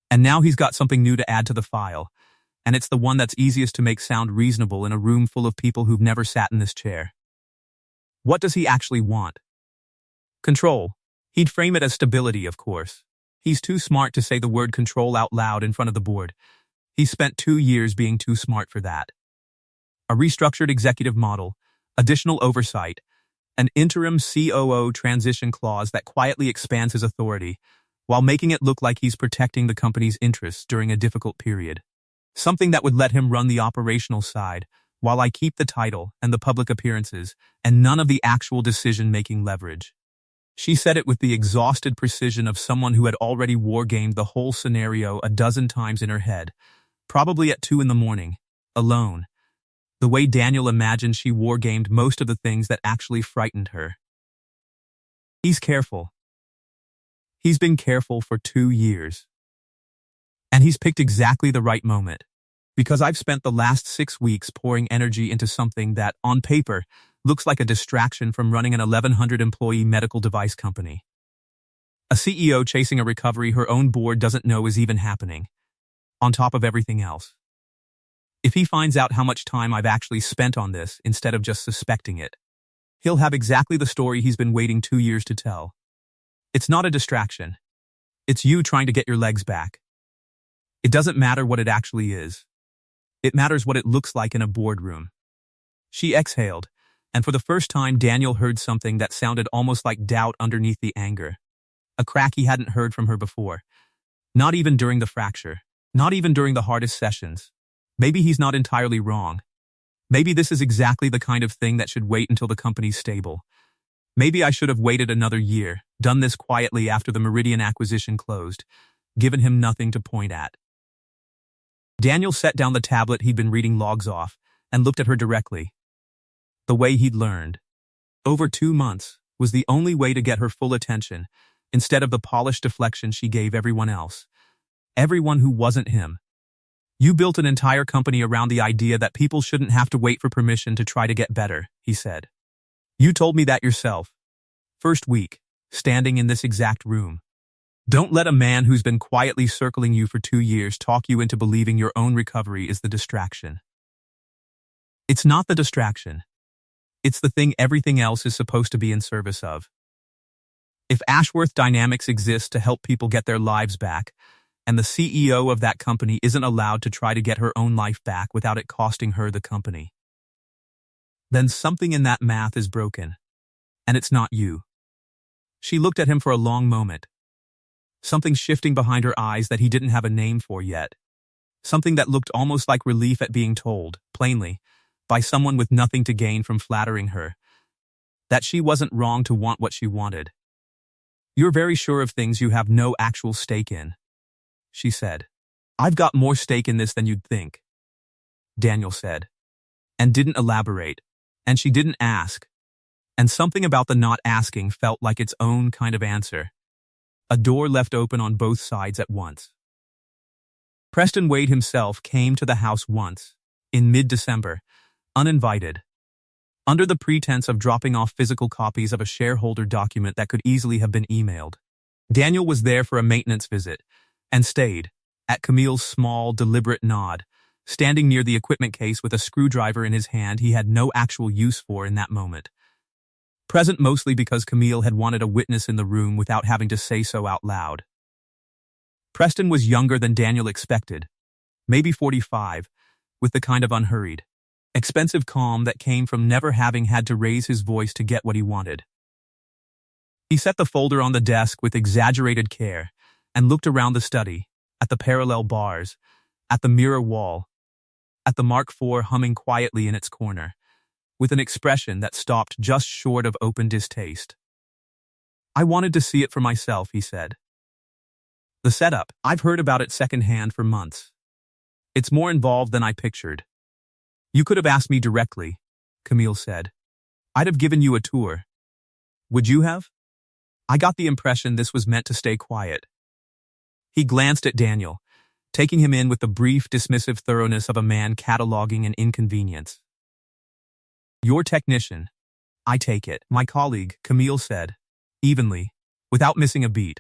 And now he's got something new to add to the file, and it's the one that's easiest to make sound reasonable in a room full of people who've never sat in this chair. What does he actually want? Control. He'd frame it as stability, of course. He's too smart to say the word control out loud in front of the board. He's spent 2 years being too smart for that. A restructured executive model, additional oversight, an interim COO transition clause that quietly expands his authority, while making it look like he's protecting the company's interests during a difficult period. Something that would let him run the operational side, while I keep the title and the public appearances, and none of the actual decision-making leverage. She said it with the exhausted precision of someone who had already wargamed the whole scenario a dozen times in her head, probably at 2 a.m, alone. The way Daniel imagined she wargamed most of the things that actually frightened her. He's careful. He's been careful for 2 years. And he's picked exactly the right moment. Because I've spent the last 6 weeks pouring energy into something that, on paper, looks like a distraction from running an 1,100-employee medical device company. A CEO chasing a recovery her own board doesn't know is even happening. On top of everything else. If he finds out how much time I've actually spent on this instead of just suspecting it, he'll have exactly the story he's been waiting 2 years to tell. It's not a distraction. It's you trying to get your legs back. It doesn't matter what it actually is. It matters what it looks like in a boardroom. She exhaled, and for the first time Daniel heard something that sounded almost like doubt underneath the anger. A crack he hadn't heard from her before. Not even during the fracture. Not even during the hardest sessions. Maybe he's not entirely wrong. Maybe this is exactly the kind of thing that should wait until the company's stable. Maybe I should have waited another year, done this quietly after the Meridian acquisition closed, given him nothing to point at. Daniel set down the tablet he'd been reading logs off and looked at her directly. The way he'd learned, over 2 months, was the only way to get her full attention, instead of the polished deflection she gave everyone else. Everyone who wasn't him. You built an entire company around the idea that people shouldn't have to wait for permission to try to get better, he said. You told me that yourself. First week, standing in this exact room. Don't let a man who's been quietly circling you for 2 years talk you into believing your own recovery is the distraction. It's not the distraction. It's the thing everything else is supposed to be in service of. If Ashworth Dynamics exists to help people get their lives back, and the CEO of that company isn't allowed to try to get her own life back without it costing her the company, then something in that math is broken. And it's not you. She looked at him for a long moment. Something shifting behind her eyes that he didn't have a name for yet. Something that looked almost like relief at being told, plainly, by someone with nothing to gain from flattering her, that she wasn't wrong to want what she wanted. You're very sure of things you have no actual stake in, she said. I've got more stake in this than you'd think, Daniel said, and didn't elaborate, and she didn't ask, and something about the not asking felt like its own kind of answer. A door left open on both sides at once. Preston Wade himself came to the house once, in mid-December, uninvited, under the pretense of dropping off physical copies of a shareholder document that could easily have been emailed. Daniel was there for a maintenance visit, and stayed, at Camille's small, deliberate nod, standing near the equipment case with a screwdriver in his hand he had no actual use for in that moment. Present mostly because Camille had wanted a witness in the room without having to say so out loud. Preston was younger than Daniel expected, maybe 45, with the kind of unhurried, expensive calm that came from never having had to raise his voice to get what he wanted. He set the folder on the desk with exaggerated care and looked around the study, at the parallel bars, at the mirror wall, at the Mark IV humming quietly in its corner, with an expression that stopped just short of open distaste. I wanted to see it for myself, he said. The setup, I've heard about it secondhand for months. It's more involved than I pictured. You could have asked me directly, Camille said. I'd have given you a tour. Would you have? I got the impression this was meant to stay quiet. He glanced at Daniel, taking him in with the brief, dismissive thoroughness of a man cataloging an inconvenience. Your technician, I take it, my colleague, Camille said, evenly, without missing a beat,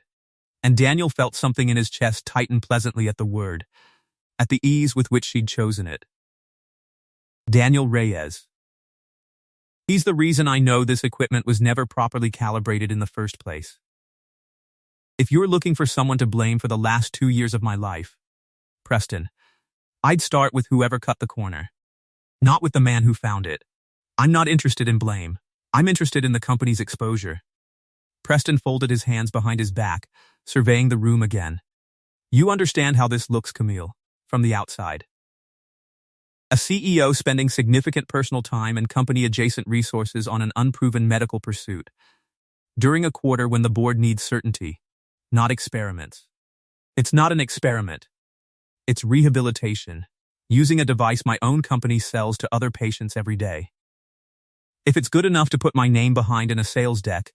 and Daniel felt something in his chest tighten pleasantly at the word, at the ease with which she'd chosen it. Daniel Reyes. He's the reason I know this equipment was never properly calibrated in the first place. If you're looking for someone to blame for the last 2 years of my life, Preston, I'd start with whoever cut the corner. Not with the man who found it. I'm not interested in blame. I'm interested in the company's exposure. Preston folded his hands behind his back, surveying the room again. You understand how this looks, Camille, from the outside. A CEO spending significant personal time and company-adjacent resources on an unproven medical pursuit. During a quarter when the board needs certainty, not experiments. It's not an experiment. It's rehabilitation, using a device my own company sells to other patients every day. If it's good enough to put my name behind in a sales deck,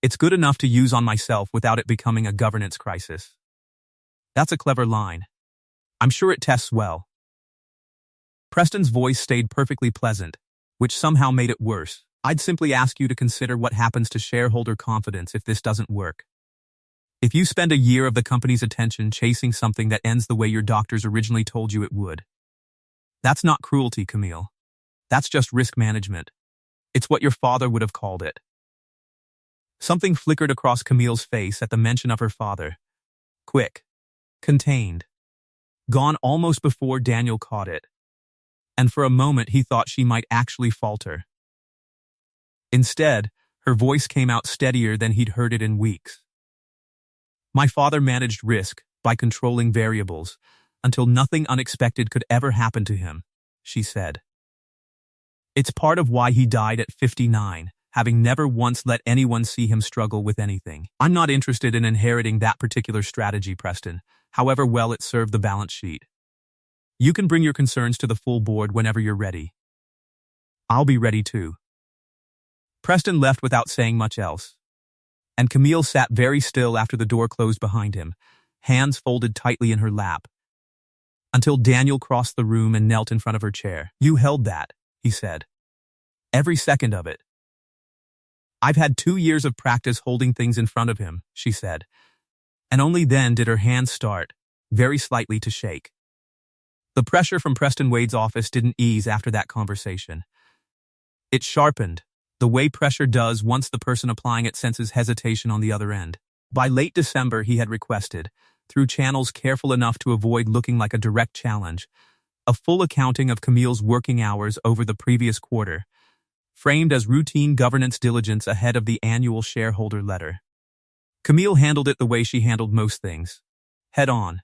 it's good enough to use on myself without it becoming a governance crisis. That's a clever line. I'm sure it tests well. Preston's voice stayed perfectly pleasant, which somehow made it worse. I'd simply ask you to consider what happens to shareholder confidence if this doesn't work. If you spend a year of the company's attention chasing something that ends the way your doctors originally told you it would. That's not cruelty, Camille. That's just risk management. It's what your father would have called it. Something flickered across Camille's face at the mention of her father. Quick. Contained. Gone almost before Daniel caught it. And for a moment he thought she might actually falter. Instead, her voice came out steadier than he'd heard it in weeks. My father managed risk by controlling variables until nothing unexpected could ever happen to him, she said. It's part of why he died at 59, having never once let anyone see him struggle with anything. I'm not interested in inheriting that particular strategy, Preston, however well it served the balance sheet. You can bring your concerns to the full board whenever you're ready. I'll be ready too. Preston left without saying much else, and Camille sat very still after the door closed behind him, hands folded tightly in her lap, until Daniel crossed the room and knelt in front of her chair. You held that, he said. Every second of it. I've had 2 years of practice holding things in front of him, she said, and only then did her hands start, very slightly, to shake. The pressure from Preston Wade's office didn't ease after that conversation. It sharpened, the way pressure does once the person applying it senses hesitation on the other end. By late December, he had requested, through channels careful enough to avoid looking like a direct challenge, a full accounting of Camille's working hours over the previous quarter, framed as routine governance diligence ahead of the annual shareholder letter. Camille handled it the way she handled most things, head on,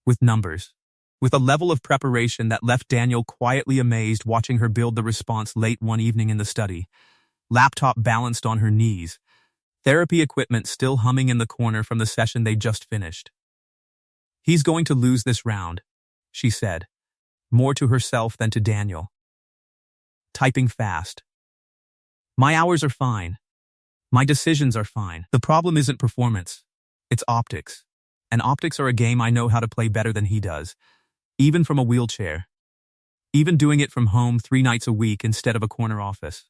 with numbers. With a level of preparation that left Daniel quietly amazed watching her build the response late one evening in the study, laptop balanced on her knees, therapy equipment still humming in the corner from the session they'd just finished. He's going to lose this round, she said, more to herself than to Daniel. Typing fast. My hours are fine. My decisions are fine. The problem isn't performance. It's optics. And optics are a game I know how to play better than he does. Even from a wheelchair. Even doing it from home 3 nights a week instead of a corner office.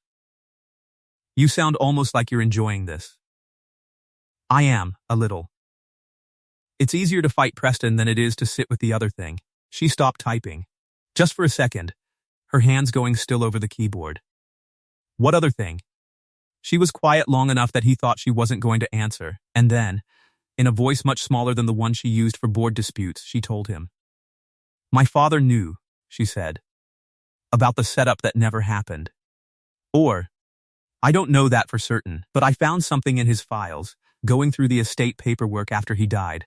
You sound almost like you're enjoying this. I am, a little. It's easier to fight Preston than it is to sit with the other thing. She stopped typing. Just for a second, her hands going still over the keyboard. What other thing? She was quiet long enough that he thought she wasn't going to answer, and then, in a voice much smaller than the one she used for board disputes, she told him. My father knew, she said, about the setup that never happened. Or, I don't know that for certain, but I found something in his files, going through the estate paperwork after he died,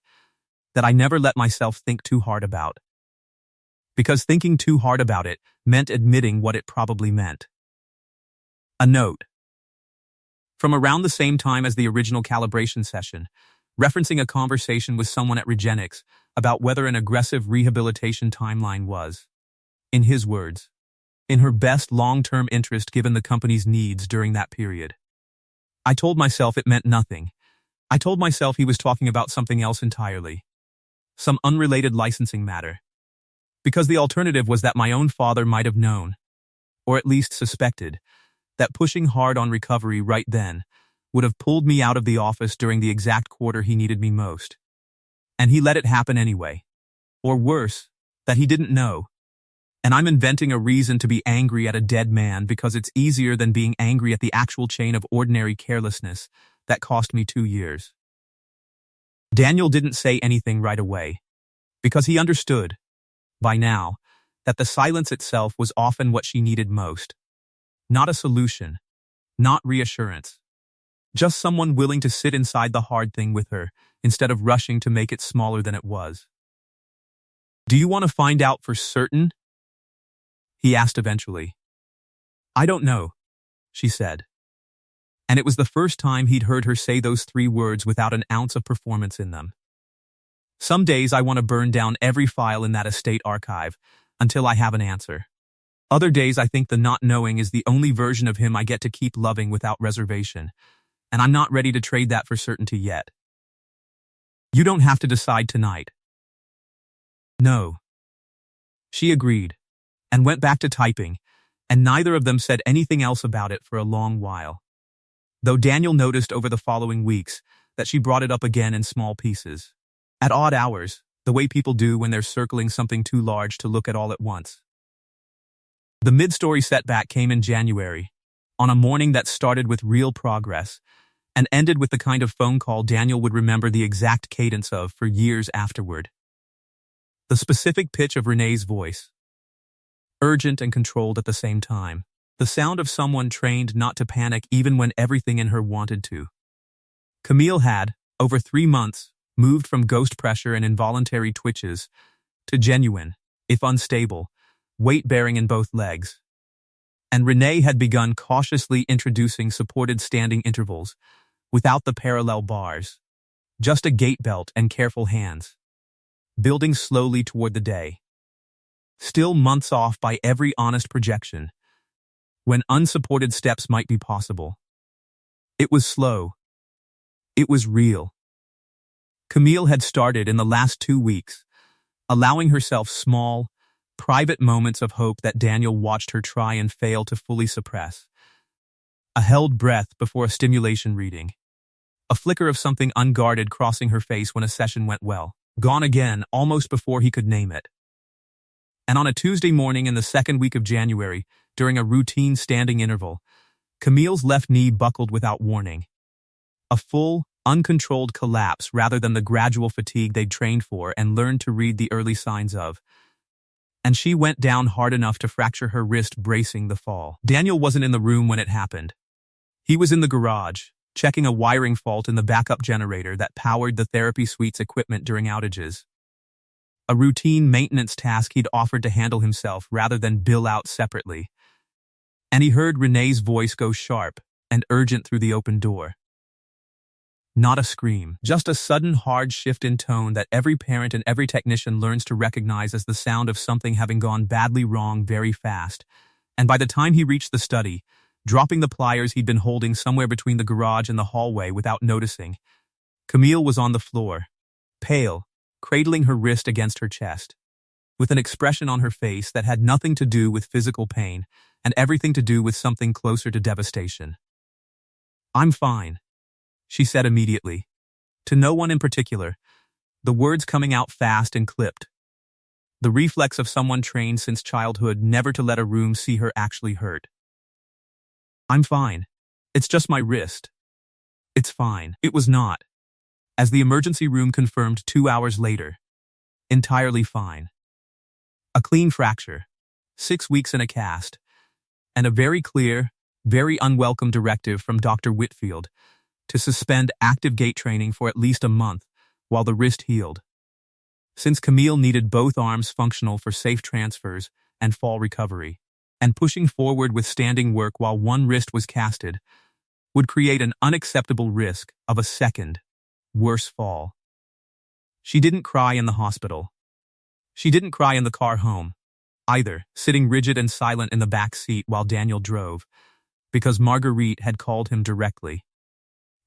that I never let myself think too hard about. Because thinking too hard about it meant admitting what it probably meant. A note. From around the same time as the original calibration session, referencing a conversation with someone at Regenix about whether an aggressive rehabilitation timeline was, in his words, in her best long-term interest given the company's needs during that period. I told myself it meant nothing. I told myself he was talking about something else entirely. Some unrelated licensing matter. Because the alternative was that my own father might have known, or at least suspected, that pushing hard on recovery right then would have pulled me out of the office during the exact quarter he needed me most. And he let it happen anyway. Or worse, that he didn't know. And I'm inventing a reason to be angry at a dead man because it's easier than being angry at the actual chain of ordinary carelessness that cost me 2 years. Daniel didn't say anything right away, because he understood, by now, that the silence itself was often what she needed most. Not a solution, not reassurance, Just someone willing to sit inside the hard thing with her, instead of rushing to make it smaller than it was. "Do you want to find out for certain?" he asked eventually. "I don't know," she said. And it was the first time he'd heard her say those 3 words without an ounce of performance in them. "Some days I want to burn down every file in that estate archive until I have an answer. Other days I think the not knowing is the only version of him I get to keep loving without reservation, and I'm not ready to trade that for certainty yet." "You don't have to decide tonight." "No." She agreed, and went back to typing, and neither of them said anything else about it for a long while. Though Daniel noticed over the following weeks that she brought it up again in small pieces. At odd hours, the way people do when they're circling something too large to look at all at once. The mid-story setback came in January, on a morning that started with real progress, and ended with the kind of phone call Daniel would remember the exact cadence of for years afterward. The specific pitch of Renee's voice. Urgent and controlled at the same time. The sound of someone trained not to panic even when everything in her wanted to. Camille had, over 3 months, moved from ghost pressure and involuntary twitches to genuine, if unstable, weight-bearing in both legs. And Renee had begun cautiously introducing supported standing intervals, without the parallel bars. Just a gait belt and careful hands. Building slowly toward the day. Still months off by every honest projection, when unsupported steps might be possible. It was slow. It was real. Camille had started in the last 2 weeks, allowing herself small, private moments of hope that Daniel watched her try and fail to fully suppress. A held breath before a stimulation reading. A flicker of something unguarded crossing her face when a session went well. Gone again almost before he could name it. And on a Tuesday morning in the 2nd week of January, during a routine standing interval, Camille's left knee buckled without warning. A full, uncontrolled collapse rather than the gradual fatigue they'd trained for and learned to read the early signs of. And she went down hard enough to fracture her wrist bracing the fall. Daniel wasn't in the room when it happened. He was in the garage, checking a wiring fault in the backup generator that powered the therapy suite's equipment during outages. A routine maintenance task he'd offered to handle himself rather than bill out separately. And he heard Renee's voice go sharp and urgent through the open door. Not a scream, just a sudden hard shift in tone that every parent and every technician learns to recognize as the sound of something having gone badly wrong very fast. And by the time he reached the study, dropping the pliers he'd been holding somewhere between the garage and the hallway without noticing, Camille was on the floor, pale, cradling her wrist against her chest, with an expression on her face that had nothing to do with physical pain and everything to do with something closer to devastation. "I'm fine," she said immediately, to no one in particular, the words coming out fast and clipped. The reflex of someone trained since childhood never to let a room see her actually hurt. "I'm fine. It's just my wrist." It's fine. It was not. As the emergency room confirmed 2 hours later. Entirely fine. A clean fracture, 6 weeks in a cast, and a very clear, very unwelcome directive from Dr. Whitfield to suspend active gait training for at least a month while the wrist healed. Since Camille needed both arms functional for safe transfers and fall recovery, and pushing forward with standing work while one wrist was casted would create an unacceptable risk of a second, worse fall. She didn't cry in the hospital. She didn't cry in the car home, either, sitting rigid and silent in the back seat while Daniel drove, because Marguerite had called him directly.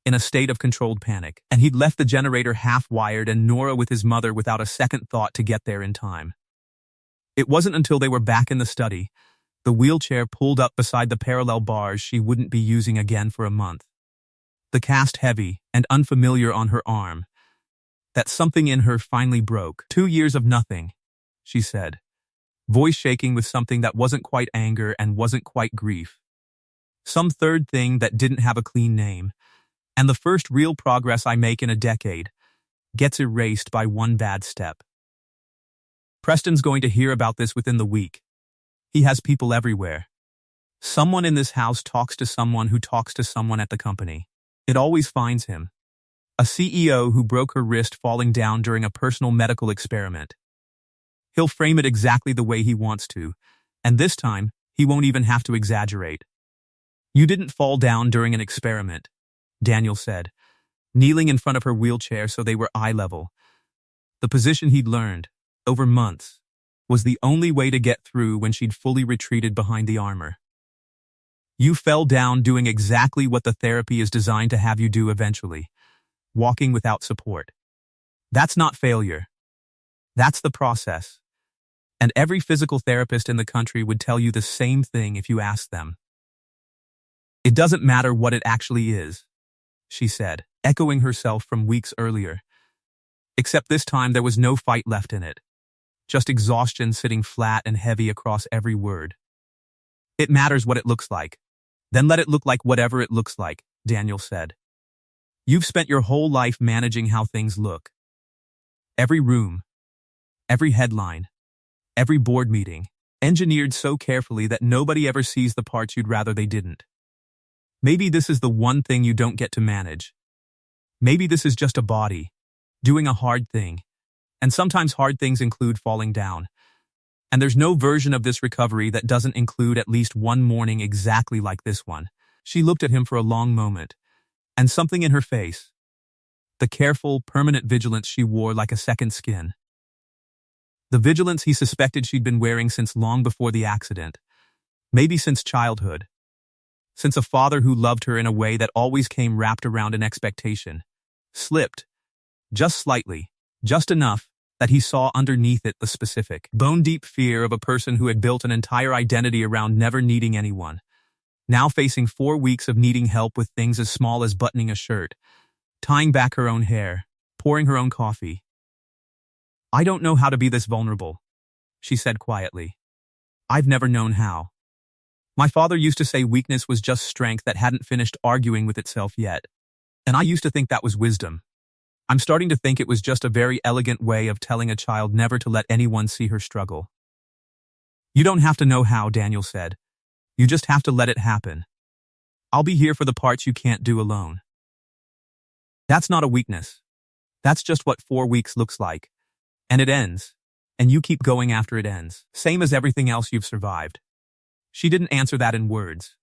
In a state of controlled panic, and he'd left the generator half-wired and Nora with his mother without a second thought to get there in time. It wasn't until they were back in the study, the wheelchair pulled up beside the parallel bars she wouldn't be using again for a month, the cast heavy and unfamiliar on her arm, that something in her finally broke. 2 years of nothing, she said, voice shaking with something that wasn't quite anger and wasn't quite grief. Some third thing that didn't have a clean name, and the first real progress I make in a decade gets erased by one bad step. Preston's going to hear about this within the week. He has people everywhere. Someone in this house talks to someone who talks to someone at the company. It always finds him. A CEO who broke her wrist falling down during a personal medical experiment. He'll frame it exactly the way he wants to, and this time, he won't even have to exaggerate. "You didn't fall down during an experiment," Daniel said, kneeling in front of her wheelchair so they were eye level. The position he'd learned, over months, was the only way to get through when she'd fully retreated behind the armor. "You fell down doing exactly what the therapy is designed to have you do eventually, walking without support. That's not failure. That's the process. And every physical therapist in the country would tell you the same thing if you asked them. It doesn't matter what it actually is," she said, echoing herself from weeks earlier. Except this time there was no fight left in it. Just exhaustion sitting flat and heavy across every word. "It matters what it looks like. Then let it look like whatever it looks like," Daniel said. "You've spent your whole life managing how things look. Every room, every headline, every board meeting, engineered so carefully that nobody ever sees the parts you'd rather they didn't. Maybe this is the one thing you don't get to manage. Maybe this is just a body, doing a hard thing. And sometimes hard things include falling down. And there's no version of this recovery that doesn't include at least one morning exactly like this one." She looked at him for a long moment, and something in her face, the careful, permanent vigilance she wore like a second skin. The vigilance he suspected she'd been wearing since long before the accident. Maybe since childhood. Since a father who loved her in a way that always came wrapped around an expectation. Slipped. Just slightly. Just enough that he saw underneath it the specific, bone-deep fear of a person who had built an entire identity around never needing anyone. Now facing 4 weeks of needing help with things as small as buttoning a shirt, tying back her own hair, pouring her own coffee. "I don't know how to be this vulnerable," she said quietly. "I've never known how. My father used to say weakness was just strength that hadn't finished arguing with itself yet. And I used to think that was wisdom. I'm starting to think it was just a very elegant way of telling a child never to let anyone see her struggle." "You don't have to know how," Daniel said. "You just have to let it happen. I'll be here for the parts you can't do alone." That's not a weakness. That's just what 4 weeks looks like. And it ends. And you keep going after it ends. Same as everything else you've survived. She didn't answer that in words.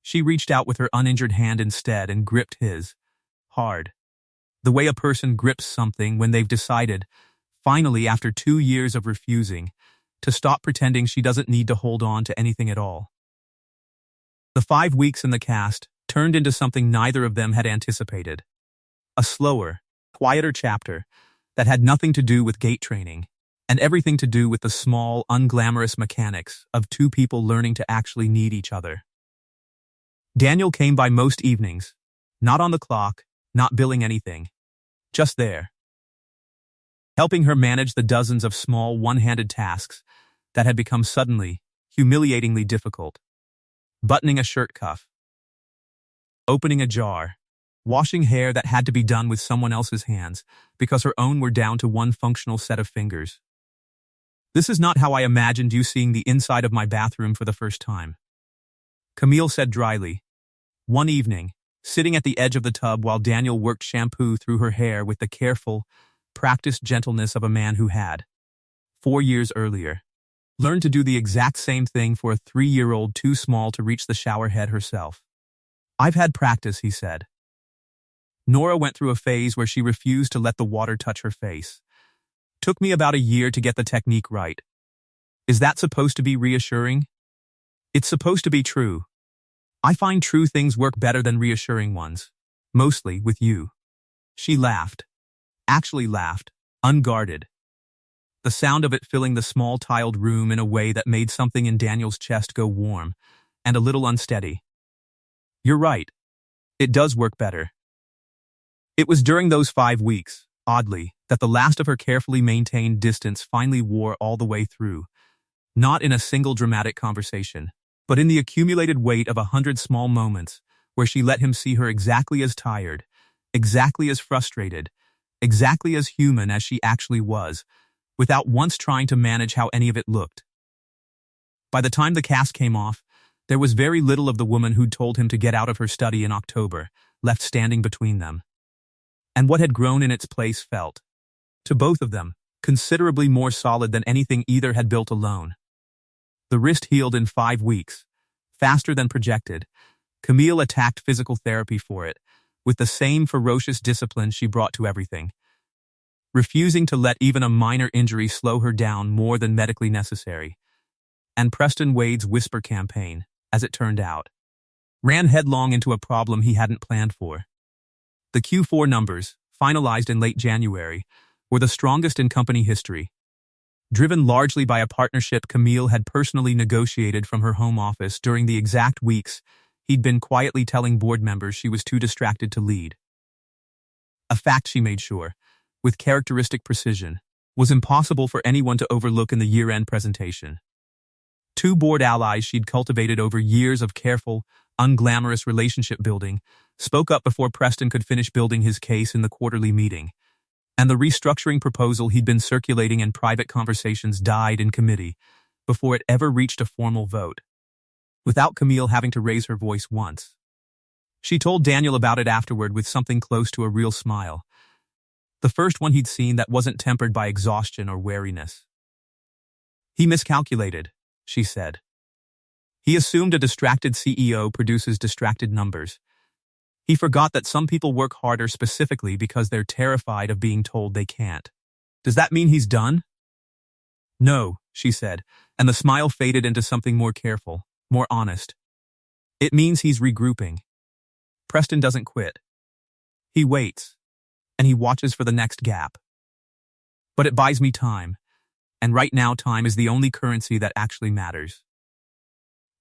She reached out with her uninjured hand instead and gripped his. Hard. The way a person grips something when they've decided, finally after 2 years of refusing, to stop pretending she doesn't need to hold on to anything at all. The 5 weeks in the cast turned into something neither of them had anticipated. A slower, quieter chapter that had nothing to do with gait training and everything to do with the small, unglamorous mechanics of 2 people learning to actually need each other. Daniel came by most evenings, not on the clock, not billing anything, just there, helping her manage the dozens of small one-handed tasks that had become suddenly, humiliatingly difficult. Buttoning a shirt cuff, opening a jar, washing hair that had to be done with someone else's hands because her own were down to one functional set of fingers. "This is not how I imagined you seeing the inside of my bathroom for the first time," Camille said dryly. One evening, sitting at the edge of the tub while Daniel worked shampoo through her hair with the careful, practiced gentleness of a man who had, 4 years earlier, learned to do the exact same thing for a 3-year-old too small to reach the shower head herself. "I've had practice," he said. Nora went through a phase where she refused to let the water touch her face. "Took me about a year to get the technique right." Is that supposed to be reassuring? It's supposed to be true. I find true things work better than reassuring ones. Mostly with you. She laughed. Actually laughed, unguarded. The sound of it filling the small tiled room in a way that made something in Daniel's chest go warm and a little unsteady. "You're right. It does work better." It was during those 5 weeks, oddly, that the last of her carefully maintained distance finally wore all the way through. Not in a single dramatic conversation, but in the accumulated weight of 100 small moments where she let him see her exactly as tired, exactly as frustrated, exactly as human as she actually was, without once trying to manage how any of it looked. By the time the cast came off, there was very little of the woman who'd told him to get out of her study in October, left standing between them. And what had grown in its place felt, to both of them, considerably more solid than anything either had built alone. The wrist healed in 5 weeks, faster than projected. Camille attacked physical therapy for it, with the same ferocious discipline she brought to everything, refusing to let even a minor injury slow her down more than medically necessary. And Preston Wade's whisper campaign, as it turned out, ran headlong into a problem he hadn't planned for. The Q4 numbers, finalized in late January, were the strongest in company history. Driven largely by a partnership Camille had personally negotiated from her home office during the exact weeks he'd been quietly telling board members she was too distracted to lead. A fact she made sure, with characteristic precision, was impossible for anyone to overlook in the year-end presentation. 2 board allies she'd cultivated over years of careful, unglamorous relationship building spoke up before Preston could finish building his case in the quarterly meeting, and the restructuring proposal he'd been circulating in private conversations died in committee before it ever reached a formal vote, without Camille having to raise her voice once. She told Daniel about it afterward with something close to a real smile, the first one he'd seen that wasn't tempered by exhaustion or weariness. "He miscalculated," she said. "He assumed a distracted CEO produces distracted numbers. He forgot that some people work harder specifically because they're terrified of being told they can't. Does that mean he's done?" "No," she said, and the smile faded into something more careful, more honest. "It means he's regrouping. Preston doesn't quit. He waits, and he watches for the next gap. But it buys me time, and right now time is the only currency that actually matters."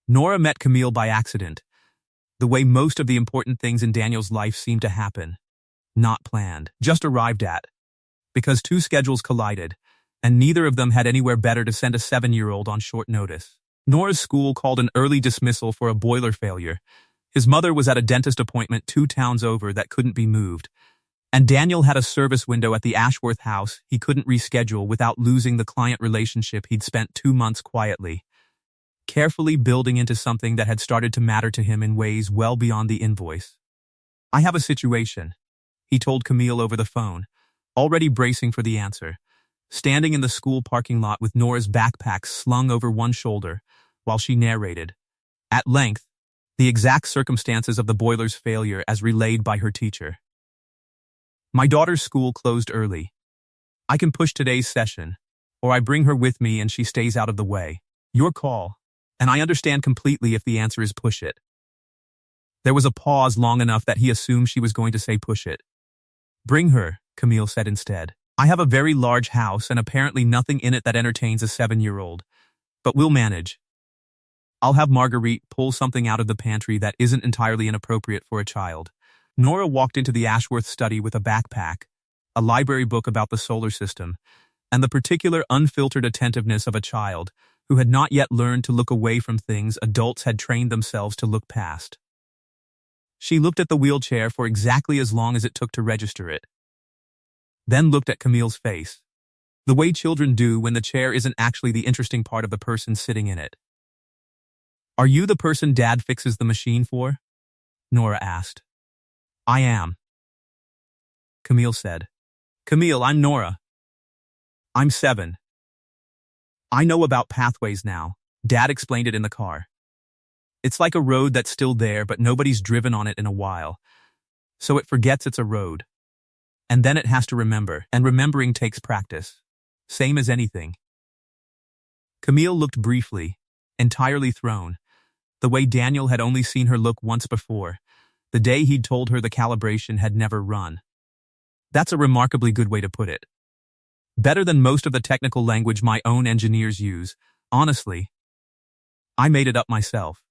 Nora met Camille by accident, the way most of the important things in Daniel's life seemed to happen. Not planned, just arrived at. Because 2 schedules collided, and neither of them had anywhere better to send a 7-year-old on short notice. Nora's school called an early dismissal for a boiler failure. His mother was at a dentist appointment 2 towns over that couldn't be moved. And Daniel had a service window at the Ashworth house he couldn't reschedule without losing the client relationship he'd spent 2 months quietly, carefully building into something that had started to matter to him in ways well beyond the invoice. "I have a situation," he told Camille over the phone, already bracing for the answer, standing in the school parking lot with Nora's backpack slung over one shoulder, while she narrated, at length, the exact circumstances of the boiler's failure as relayed by her teacher. "My daughter's school closed early. I can push today's session, or I bring her with me and she stays out of the way. Your call, and I understand completely if the answer is push it." There was a pause long enough that he assumed she was going to say push it. "Bring her," Camille said instead. "I have a very large house and apparently nothing in it that entertains a 7-year-old. But we'll manage. I'll have Marguerite pull something out of the pantry that isn't entirely inappropriate for a child." Nora walked into the Ashworth study with a backpack, a library book about the solar system, and the particular unfiltered attentiveness of a child who had not yet learned to look away from things adults had trained themselves to look past. She looked at the wheelchair for exactly as long as it took to register it, then looked at Camille's face, the way children do when the chair isn't actually the interesting part of the person sitting in it. "Are you the person Dad fixes the machine for?" Nora asked. "I am," Camille said. "Camille, I'm Nora. I'm 7. I know about pathways now. Dad explained it in the car. It's like a road that's still there, but nobody's driven on it in a while. So it forgets it's a road. And then it has to remember, and remembering takes practice. Same as anything." Camille looked briefly, entirely thrown, the way Daniel had only seen her look once before, the day he'd told her the calibration had never run. That's a remarkably good way to put it. Better than most of the technical language my own engineers use, honestly. I made it up myself.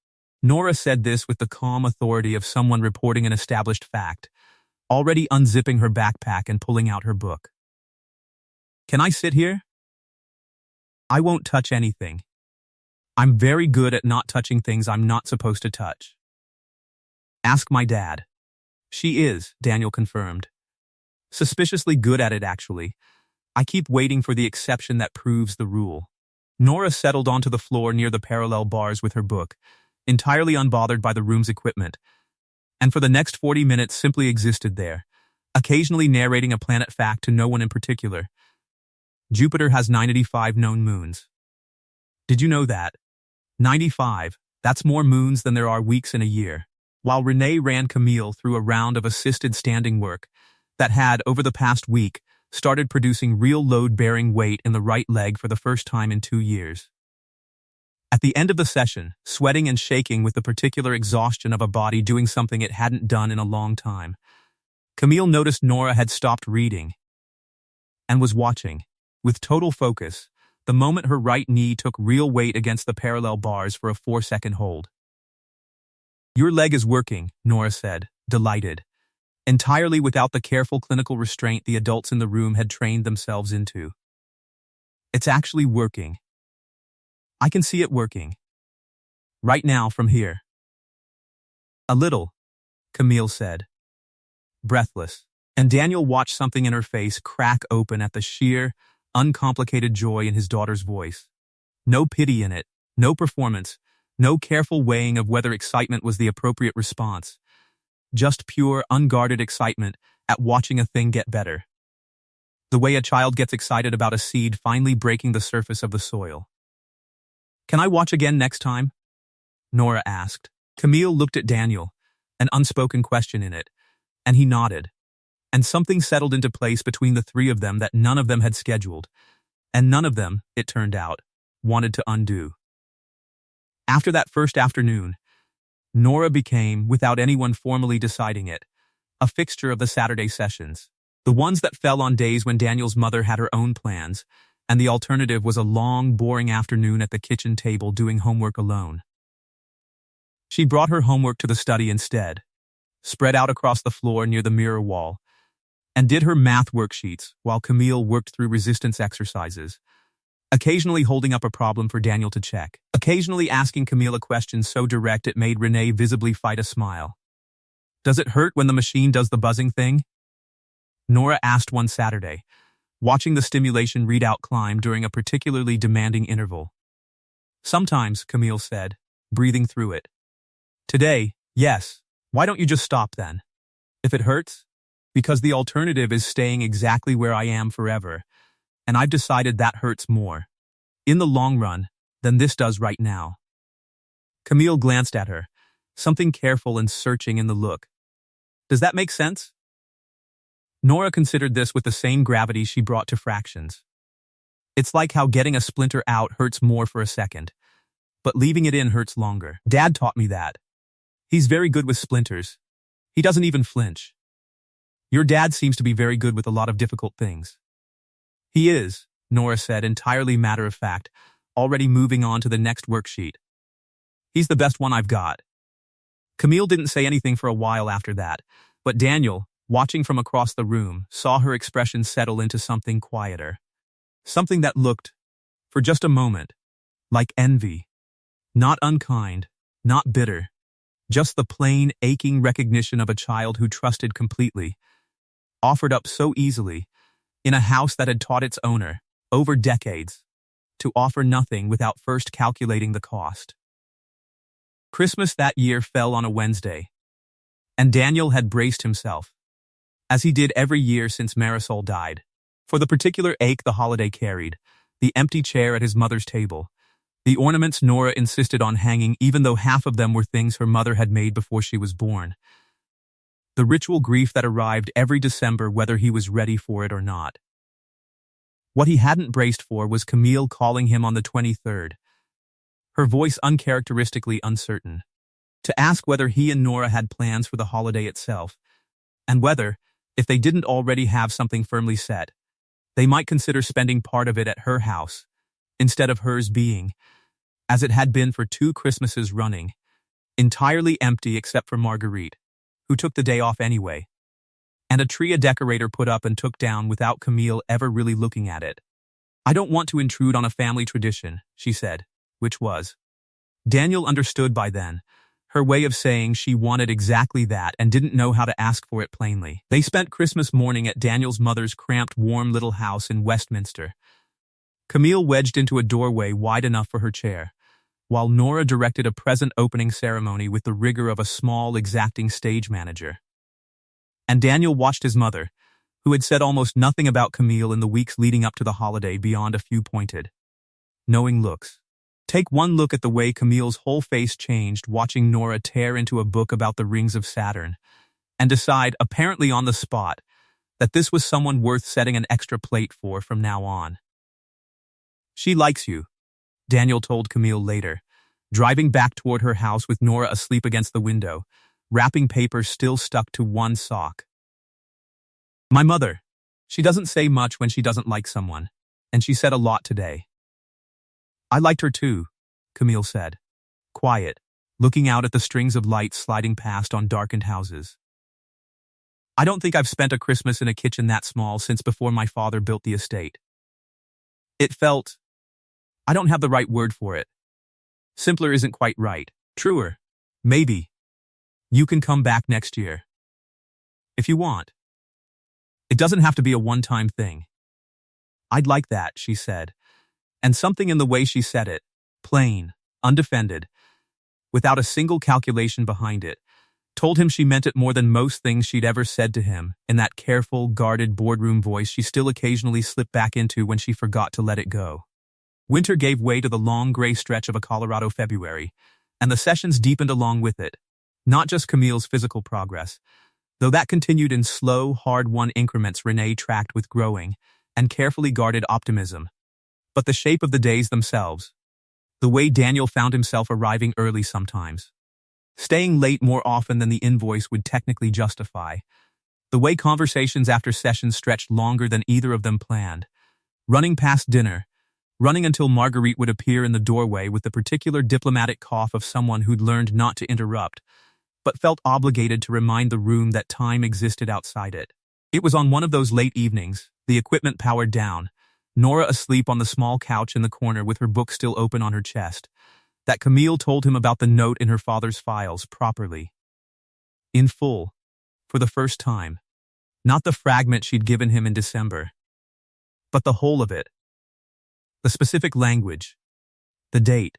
Nora said this with the calm authority of someone reporting an established fact, already unzipping her backpack and pulling out her book. "Can I sit here?" "I won't touch anything. I'm very good at not touching things I'm not supposed to touch." "Ask my dad." "She is," Daniel confirmed. "Suspiciously good at it, actually. I keep waiting for the exception that proves the rule." Nora settled onto the floor near the parallel bars with her book, entirely unbothered by the room's equipment, and for the next 40 minutes simply existed there, occasionally narrating a planet fact to no one in particular. Jupiter has 95 known moons. Did you know that? 95, that's more moons than there are weeks in a year. While Renee ran Camille through a round of assisted standing work that had, over the past week, started producing real load-bearing weight in the right leg for the first time in 2 years. At the end of the session, sweating and shaking with the particular exhaustion of a body doing something it hadn't done in a long time, Camille noticed Nora had stopped reading and was watching, with total focus, the moment her right knee took real weight against the parallel bars for a 4-second hold. "Your leg is working," Nora said, delighted, entirely without the careful clinical restraint the adults in the room had trained themselves into. "It's actually working. I can see it working. Right now from here." "A little," Camille said, breathless, and Daniel watched something in her face crack open at the sheer, uncomplicated joy in his daughter's voice. No pity in it, no performance, no careful weighing of whether excitement was the appropriate response. Just pure, unguarded excitement at watching a thing get better. The way a child gets excited about a seed finally breaking the surface of the soil. "Can I watch again next time?" Nora asked. Camille looked at Daniel, an unspoken question in it, and he nodded. And something settled into place between the three of them that none of them had scheduled, and none of them, it turned out, wanted to undo. After that first afternoon, Nora became, without anyone formally deciding it, a fixture of the Saturday sessions, the ones that fell on days when Daniel's mother had her own plans, and the alternative was a long, boring afternoon at the kitchen table doing homework alone. She brought her homework to the study instead, spread out across the floor near the mirror wall, and did her math worksheets while Camille worked through resistance exercises, occasionally holding up a problem for Daniel to check, occasionally asking Camille a question so direct it made Renee visibly fight a smile. "Does it hurt when the machine does the buzzing thing?" Nora asked one Saturday, watching the stimulation readout climb during a particularly demanding interval. "Sometimes," Camille said, breathing through it. "Today, yes. Why don't you just stop then?" "If it hurts? Because the alternative is staying exactly where I am forever, and I've decided that hurts more, in the long run, than this does right now." Camille glanced at her, something careful and searching in the look. "Does that make sense?" Nora considered this with the same gravity she brought to fractions. "It's like how getting a splinter out hurts more for a second, but leaving it in hurts longer. Dad taught me that. He's very good with splinters. He doesn't even flinch. Your dad seems to be very good with a lot of difficult things." "He is," Nora said, entirely matter of fact, already moving on to the next worksheet. "He's the best one I've got." Camille didn't say anything for a while after that, but Daniel, watching from across the room, saw her expression settle into something quieter. Something that looked, for just a moment, like envy. Not unkind, not bitter. Just the plain, aching recognition of a child who trusted completely, offered up so easily, in a house that had taught its owner, over decades, to offer nothing without first calculating the cost. Christmas that year fell on a Wednesday, and Daniel had braced himself, as he did every year since Marisol died, for the particular ache the holiday carried, the empty chair at his mother's table, the ornaments Nora insisted on hanging even though half of them were things her mother had made before she was born, the ritual grief that arrived every December whether he was ready for it or not. What he hadn't braced for was Camille calling him on the 23rd, her voice uncharacteristically uncertain, to ask whether he and Nora had plans for the holiday itself, and whether, if they didn't already have something firmly set, they might consider spending part of it at her house, instead of hers being, as it had been for 2 Christmases running, entirely empty except for Marguerite, who took the day off anyway, and a tree a decorator put up and took down without Camille ever really looking at it. "I don't want to intrude on a family tradition," she said, which was. Daniel understood by then, her way of saying she wanted exactly that and didn't know how to ask for it plainly. They spent Christmas morning at Daniel's mother's cramped, warm little house in Westminster. Camille wedged into a doorway wide enough for her chair, while Nora directed a present opening ceremony with the rigor of a small, exacting stage manager. And Daniel watched his mother, who had said almost nothing about Camille in the weeks leading up to the holiday beyond a few pointed, knowing looks. Take one look at the way Camille's whole face changed watching Nora tear into a book about the rings of Saturn, and decide, apparently on the spot, that this was someone worth setting an extra plate for from now on. She likes you, Daniel told Camille later, driving back toward her house with Nora asleep against the window, wrapping paper still stuck to one sock. My mother. She doesn't say much when she doesn't like someone, and she said a lot today. I liked her too, Camille said, quiet, looking out at the strings of lights sliding past on darkened houses. I don't think I've spent a Christmas in a kitchen that small since before my father built the estate. It felt... I don't have the right word for it. Simpler isn't quite right. Truer. Maybe. You can come back next year. If you want. It doesn't have to be a one-time thing. I'd like that, she said. And something in the way she said it, plain, undefended, without a single calculation behind it, told him she meant it more than most things she'd ever said to him, in that careful, guarded boardroom voice she still occasionally slipped back into when she forgot to let it go. Winter gave way to the long gray stretch of a Colorado February, and the sessions deepened along with it. Not just Camille's physical progress, though that continued in slow, hard-won increments Renee tracked with growing and carefully guarded optimism, but the shape of the days themselves. The way Daniel found himself arriving early sometimes, staying late more often than the invoice would technically justify, the way conversations after sessions stretched longer than either of them planned, running past dinner, running until Marguerite would appear in the doorway with the particular diplomatic cough of someone who'd learned not to interrupt, but felt obligated to remind the room that time existed outside it. It was on one of those late evenings, the equipment powered down, Nora asleep on the small couch in the corner with her book still open on her chest, that Camille told him about the note in her father's files properly. In full, for the first time. Not the fragment she'd given him in December, but the whole of it. The specific language, the date,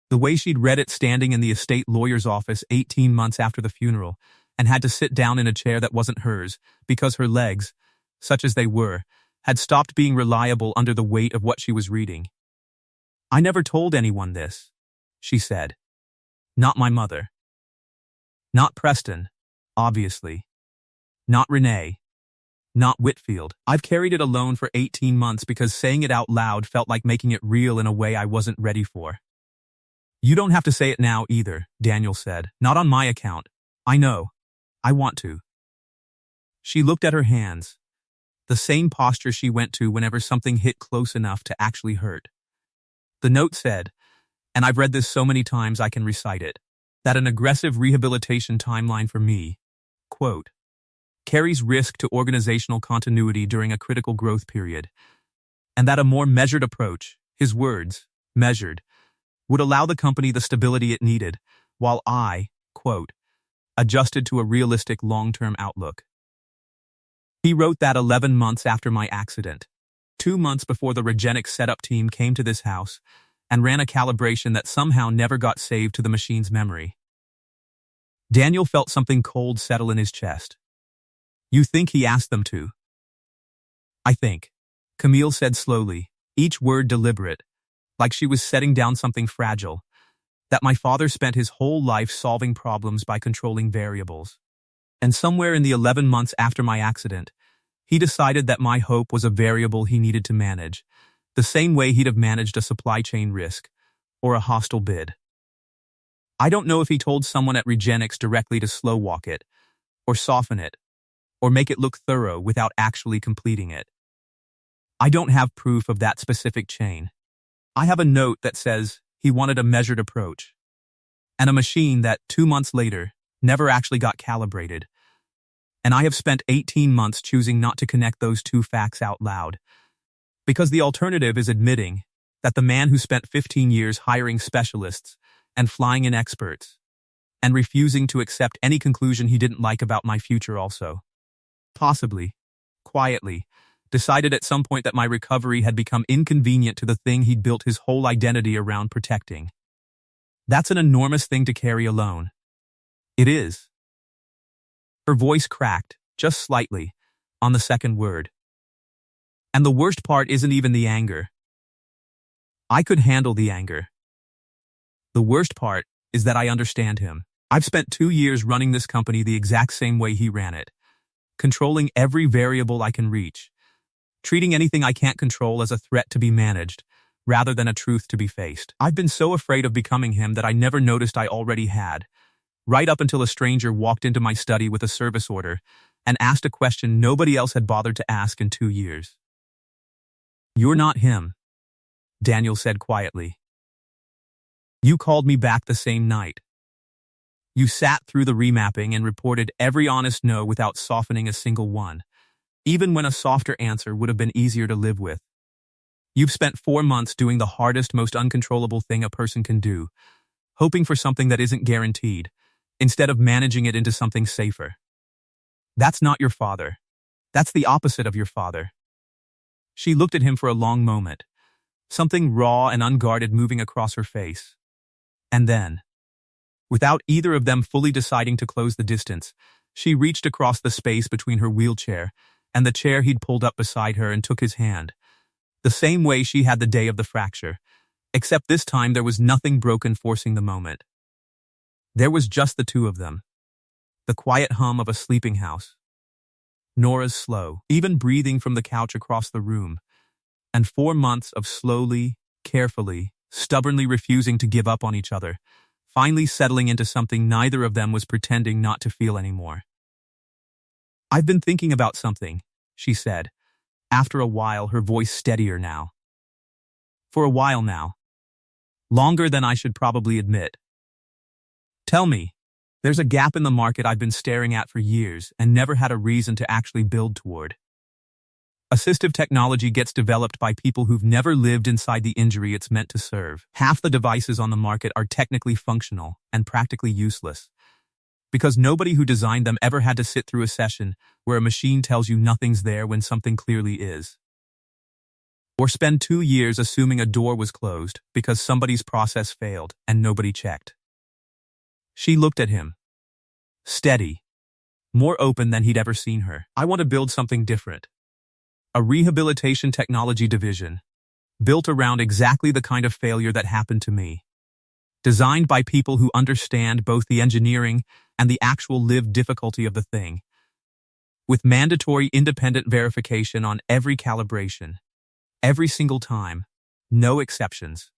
the way she'd read it standing in the estate lawyer's office 18 months after the funeral and had to sit down in a chair that wasn't hers because her legs, such as they were, had stopped being reliable under the weight of what she was reading. I never told anyone this, she said. Not my mother. Not Preston, obviously. Not Renee. Not Whitfield. I've carried it alone for 18 months because saying it out loud felt like making it real in a way I wasn't ready for. You don't have to say it now either, Daniel said. Not on my account. I know. I want to. She looked at her hands. The same posture she went to whenever something hit close enough to actually hurt. The note said, and I've read this so many times I can recite it, that an aggressive rehabilitation timeline for me, quote, carries risk to organizational continuity during a critical growth period, and that a more measured approach, his words, measured, would allow the company the stability it needed, while I, quote, adjusted to a realistic long-term outlook. He wrote that 11 months after my accident, 2 months before the Regenix setup team came to this house and ran a calibration that somehow never got saved to the machine's memory. Daniel felt something cold settle in his chest. You think he asked them to? I think, Camille said slowly, each word deliberate, like she was setting down something fragile, that my father spent his whole life solving problems by controlling variables. And somewhere in the 11 months after my accident, he decided that my hope was a variable he needed to manage, the same way he'd have managed a supply chain risk or a hostile bid. I don't know if he told someone at Regenix directly to slow walk it, or soften it, or make it look thorough without actually completing it. I don't have proof of that specific chain. I have a note that says he wanted a measured approach, and a machine that 2 months later never actually got calibrated. And I have spent 18 months choosing not to connect those two facts out loud, because the alternative is admitting that the man who spent 15 years hiring specialists and flying in experts, and refusing to accept any conclusion he didn't like about my future also, possibly, quietly, decided at some point that my recovery had become inconvenient to the thing he'd built his whole identity around protecting. That's an enormous thing to carry alone. It is. Her voice cracked, just slightly, on the second word. And the worst part isn't even the anger. I could handle the anger. The worst part is that I understand him. I've spent 2 years running this company the exact same way he ran it, controlling every variable I can reach, treating anything I can't control as a threat to be managed, rather than a truth to be faced. I've been so afraid of becoming him that I never noticed I already had, right up until a stranger walked into my study with a service order and asked a question nobody else had bothered to ask in 2 years. "You're not him," Daniel said quietly. "You called me back the same night. You sat through the remapping and reported every honest no without softening a single one, even when a softer answer would have been easier to live with. You've spent 4 months doing the hardest, most uncontrollable thing a person can do, hoping for something that isn't guaranteed, instead of managing it into something safer. That's not your father. That's the opposite of your father." She looked at him for a long moment, something raw and unguarded moving across her face. And then, without either of them fully deciding to close the distance, she reached across the space between her wheelchair and the chair he'd pulled up beside her and took his hand, the same way she had the day of the fracture, except this time there was nothing broken forcing the moment. There was just the two of them, the quiet hum of a sleeping house, Nora's slow, even breathing from the couch across the room, and 4 months of slowly, carefully, stubbornly refusing to give up on each other, finally settling into something neither of them was pretending not to feel anymore. "I've been thinking about something," she said, after a while, her voice steadier now. "For a while now. Longer than I should probably admit. Tell me, there's a gap in the market I've been staring at for years and never had a reason to actually build toward. Assistive technology gets developed by people who've never lived inside the injury it's meant to serve. Half the devices on the market are technically functional and practically useless, because nobody who designed them ever had to sit through a session where a machine tells you nothing's there when something clearly is. Or spend 2 years assuming a door was closed because somebody's process failed and nobody checked." She looked at him. Steady. More open than he'd ever seen her. "I want to build something different. A rehabilitation technology division, built around exactly the kind of failure that happened to me. Designed by people who understand both the engineering and the actual lived difficulty of the thing. With mandatory independent verification on every calibration. Every single time. No exceptions.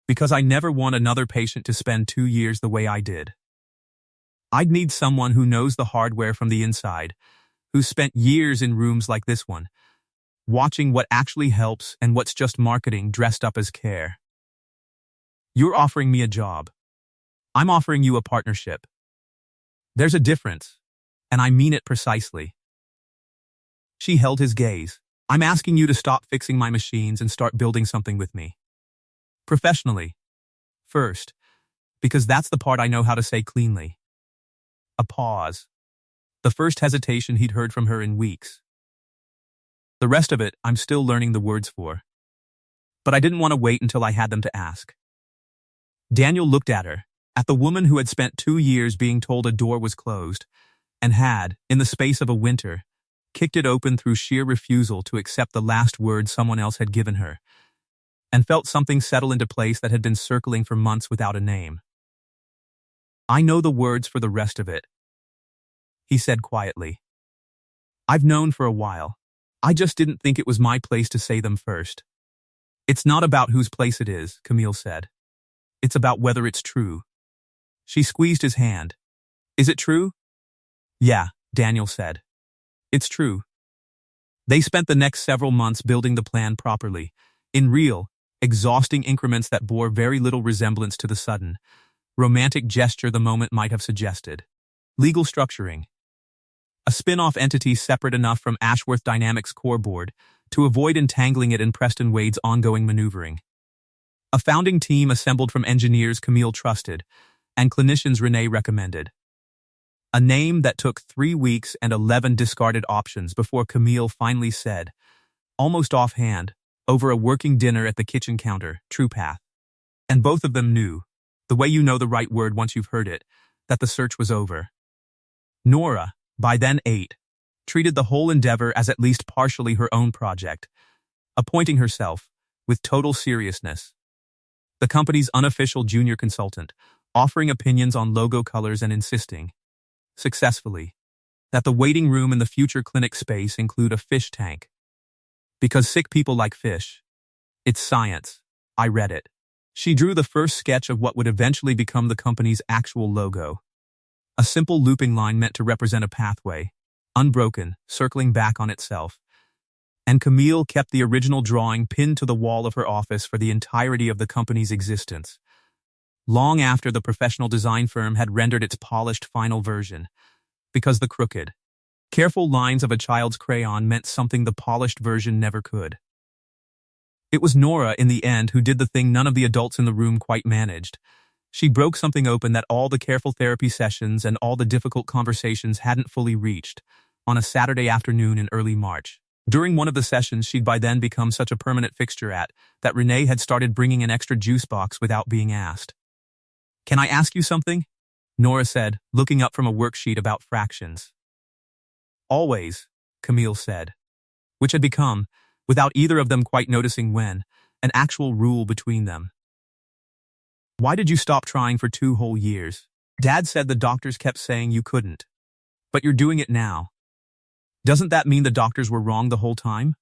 Because I never want another patient to spend 2 years the way I did. I'd need someone who knows the hardware from the inside, who's spent years in rooms like this one, watching what actually helps and what's just marketing dressed up as care. You're offering me a job. I'm offering you a partnership. There's a difference, and I mean it precisely." She held his gaze. "I'm asking you to stop fixing my machines and start building something with me. Professionally. First, because that's the part I know how to say cleanly." A pause. The first hesitation he'd heard from her in weeks. "The rest of it, I'm still learning the words for. But I didn't want to wait until I had them to ask." Daniel looked at her, at the woman who had spent 2 years being told a door was closed, and had, in the space of a winter, kicked it open through sheer refusal to accept the last word someone else had given her, and felt something settle into place that had been circling for months without a name. "I know the words for the rest of it," he said quietly. "I've known for a while. I just didn't think it was my place to say them first." "It's not about whose place it is," Camille said. "It's about whether it's true." She squeezed his hand. "Is it true?" "Yeah," Daniel said. "It's true." They spent the next several months building the plan properly, in real, exhausting increments that bore very little resemblance to the sudden, romantic gesture the moment might have suggested. Legal structuring. A spin-off entity separate enough from Ashworth Dynamics' core board to avoid entangling it in Preston Wade's ongoing maneuvering. A founding team assembled from engineers Camille trusted and clinicians Renee recommended. A name that took 3 weeks and 11 discarded options before Camille finally said, almost offhand, over a working dinner at the kitchen counter, TruePath. And both of them knew, The way you know the right word once you've heard it, that the search was over. Nora, by then 8, treated the whole endeavor as at least partially her own project, appointing herself, with total seriousness, the company's unofficial junior consultant, offering opinions on logo colors and insisting, successfully, that the waiting room in the future clinic space include a fish tank. Because sick people like fish. It's science. I read it. She drew the first sketch of what would eventually become the company's actual logo. A simple looping line meant to represent a pathway, unbroken, circling back on itself. And Camille kept the original drawing pinned to the wall of her office for the entirety of the company's existence. Long after the professional design firm had rendered its polished final version, because the crooked, careful lines of a child's crayon meant something the polished version never could. It was Nora, in the end, who did the thing none of the adults in the room quite managed. She broke something open that all the careful therapy sessions and all the difficult conversations hadn't fully reached, on a Saturday afternoon in early March. During one of the sessions she'd by then become such a permanent fixture at, that Renee had started bringing an extra juice box without being asked. "Can I ask you something?" Nora said, looking up from a worksheet about fractions. "Always," Camille said, which had become, without either of them quite noticing when, an actual rule between them. "Why did you stop trying for 2 whole years? Dad said the doctors kept saying you couldn't. But you're doing it now. Doesn't that mean the doctors were wrong the whole time?"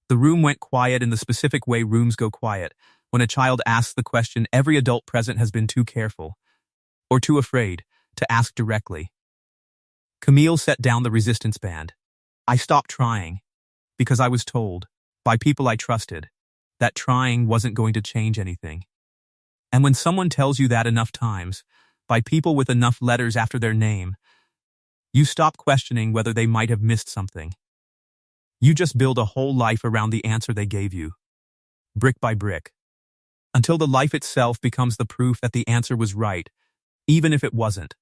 The room went quiet in the specific way rooms go quiet when a child asks the question every adult present has been too careful, or too afraid, to ask directly. Camille set down the resistance band. "I stopped trying because I was told, by people I trusted, that trying wasn't going to change anything. And when someone tells you that enough times, by people with enough letters after their name, you stop questioning whether they might have missed something. You just build a whole life around the answer they gave you, brick by brick, until the life itself becomes the proof that the answer was right, even if it wasn't."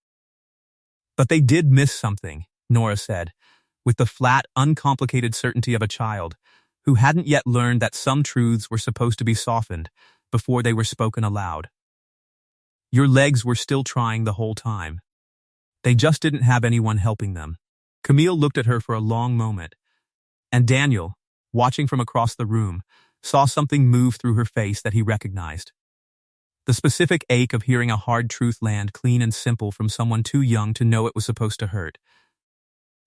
"But they did miss something," Nora said, with the flat, uncomplicated certainty of a child who hadn't yet learned that some truths were supposed to be softened before they were spoken aloud. "Your legs were still trying the whole time. They just didn't have anyone helping them." Camille looked at her for a long moment, and Daniel, watching from across the room, saw something move through her face that he recognized. The specific ache of hearing a hard truth land clean and simple from someone too young to know it was supposed to hurt.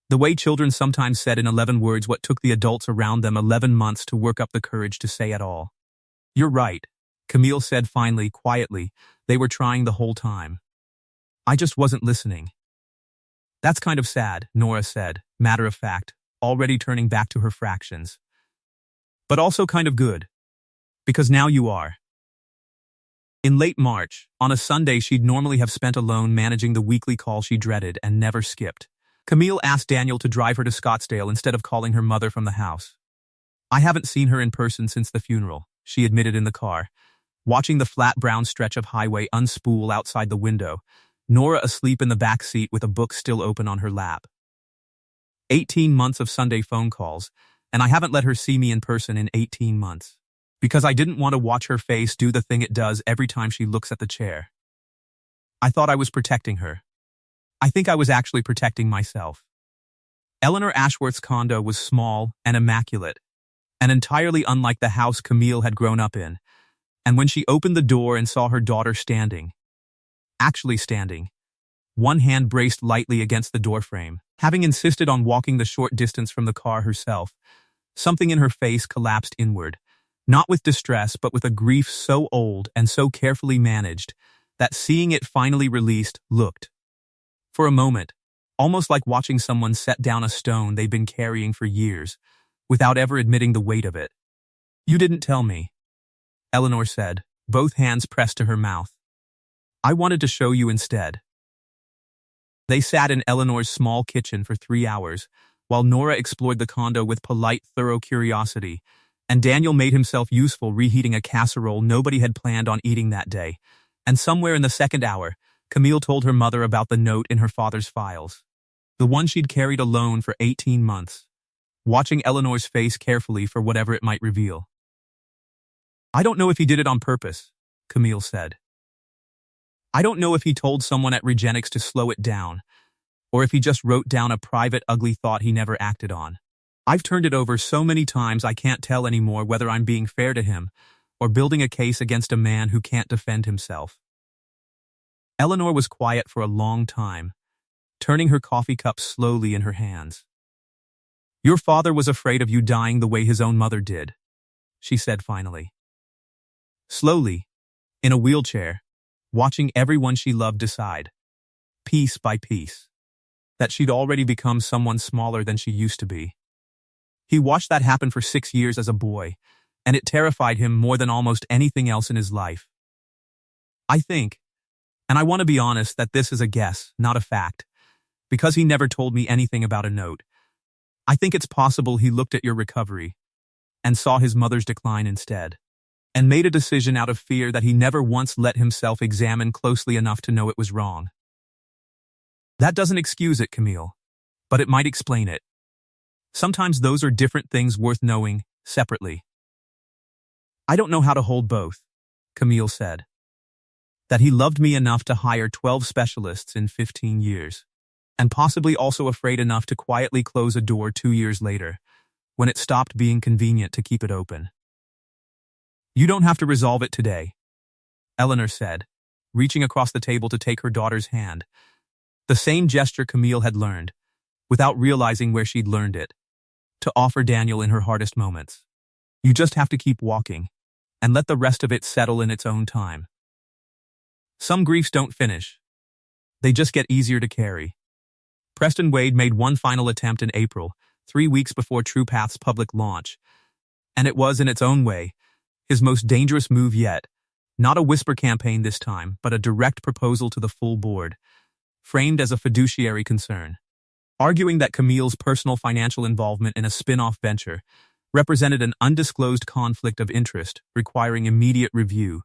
The way children sometimes said in 11 words what took the adults around them 11 months to work up the courage to say at all. "You're right," Camille said finally, quietly. "They were trying the whole time. I just wasn't listening." "That's kind of sad," Nora said, matter of fact, already turning back to her fractions. "But also kind of good. Because now you are." In late March, on a Sunday she'd normally have spent alone managing the weekly call she dreaded and never skipped, Camille asked Daniel to drive her to Scottsdale instead of calling her mother from the house. "I haven't seen her in person since the funeral," she admitted in the car, watching the flat brown stretch of highway unspool outside the window, Nora asleep in the back seat with a book still open on her lap. 18 months of Sunday phone calls, and I haven't let her see me in person in 18 months. Because I didn't want to watch her face do the thing it does every time she looks at the chair. I thought I was protecting her. I think I was actually protecting myself." Eleanor Ashworth's condo was small and immaculate, and entirely unlike the house Camille had grown up in, and when she opened the door and saw her daughter actually standing, one hand braced lightly against the doorframe, having insisted on walking the short distance from the car herself, something in her face collapsed inward, not with distress but with a grief so old and so carefully managed that seeing it finally released looked, for a moment, almost like watching someone set down a stone they'd been carrying for years, without ever admitting the weight of it. "You didn't tell me," Eleanor said, both hands pressed to her mouth. "I wanted to show you instead." They sat in Eleanor's small kitchen for 3 hours, while Nora explored the condo with polite, thorough curiosity, and Daniel made himself useful reheating a casserole nobody had planned on eating that day. And somewhere in the second hour, Camille told her mother about the note in her father's files. The one she'd carried alone for 18 months, watching Eleanor's face carefully for whatever it might reveal. "I don't know if he did it on purpose," Camille said. I don't know if he told someone at Regenics to slow it down, or if he just wrote down a private ugly thought he never acted on. I've turned it over so many times I can't tell anymore whether I'm being fair to him or building a case against a man who can't defend himself. Eleanor was quiet for a long time, turning her coffee cup slowly in her hands. Your father was afraid of you dying the way his own mother did, she said finally. Slowly, in a wheelchair, watching everyone she loved decide, piece by piece, that she'd already become someone smaller than she used to be. He watched that happen for 6 years as a boy, and it terrified him more than almost anything else in his life. I think, and I want to be honest that this is a guess, not a fact, because he never told me anything about a note. I think it's possible he looked at your recovery and saw his mother's decline instead, and made a decision out of fear that he never once let himself examine closely enough to know it was wrong. That doesn't excuse it, Camille, but it might explain it. Sometimes those are different things worth knowing, separately. I don't know how to hold both, Camille said. That he loved me enough to hire 12 specialists in 15 years, and possibly also afraid enough to quietly close a door 2 years later, when it stopped being convenient to keep it open. You don't have to resolve it today, Eleanor said, reaching across the table to take her daughter's hand. The same gesture Camille had learned, without realizing where she'd learned it, to offer Daniel in her hardest moments. You just have to keep walking, and let the rest of it settle in its own time. Some griefs don't finish. They just get easier to carry. Preston Wade made one final attempt in April, 3 weeks before TruePath's public launch, and it was, in its own way, his most dangerous move yet. Not a whisper campaign this time, but a direct proposal to the full board, framed as a fiduciary concern, arguing that Camille's personal financial involvement in a spin-off venture represented an undisclosed conflict of interest requiring immediate review,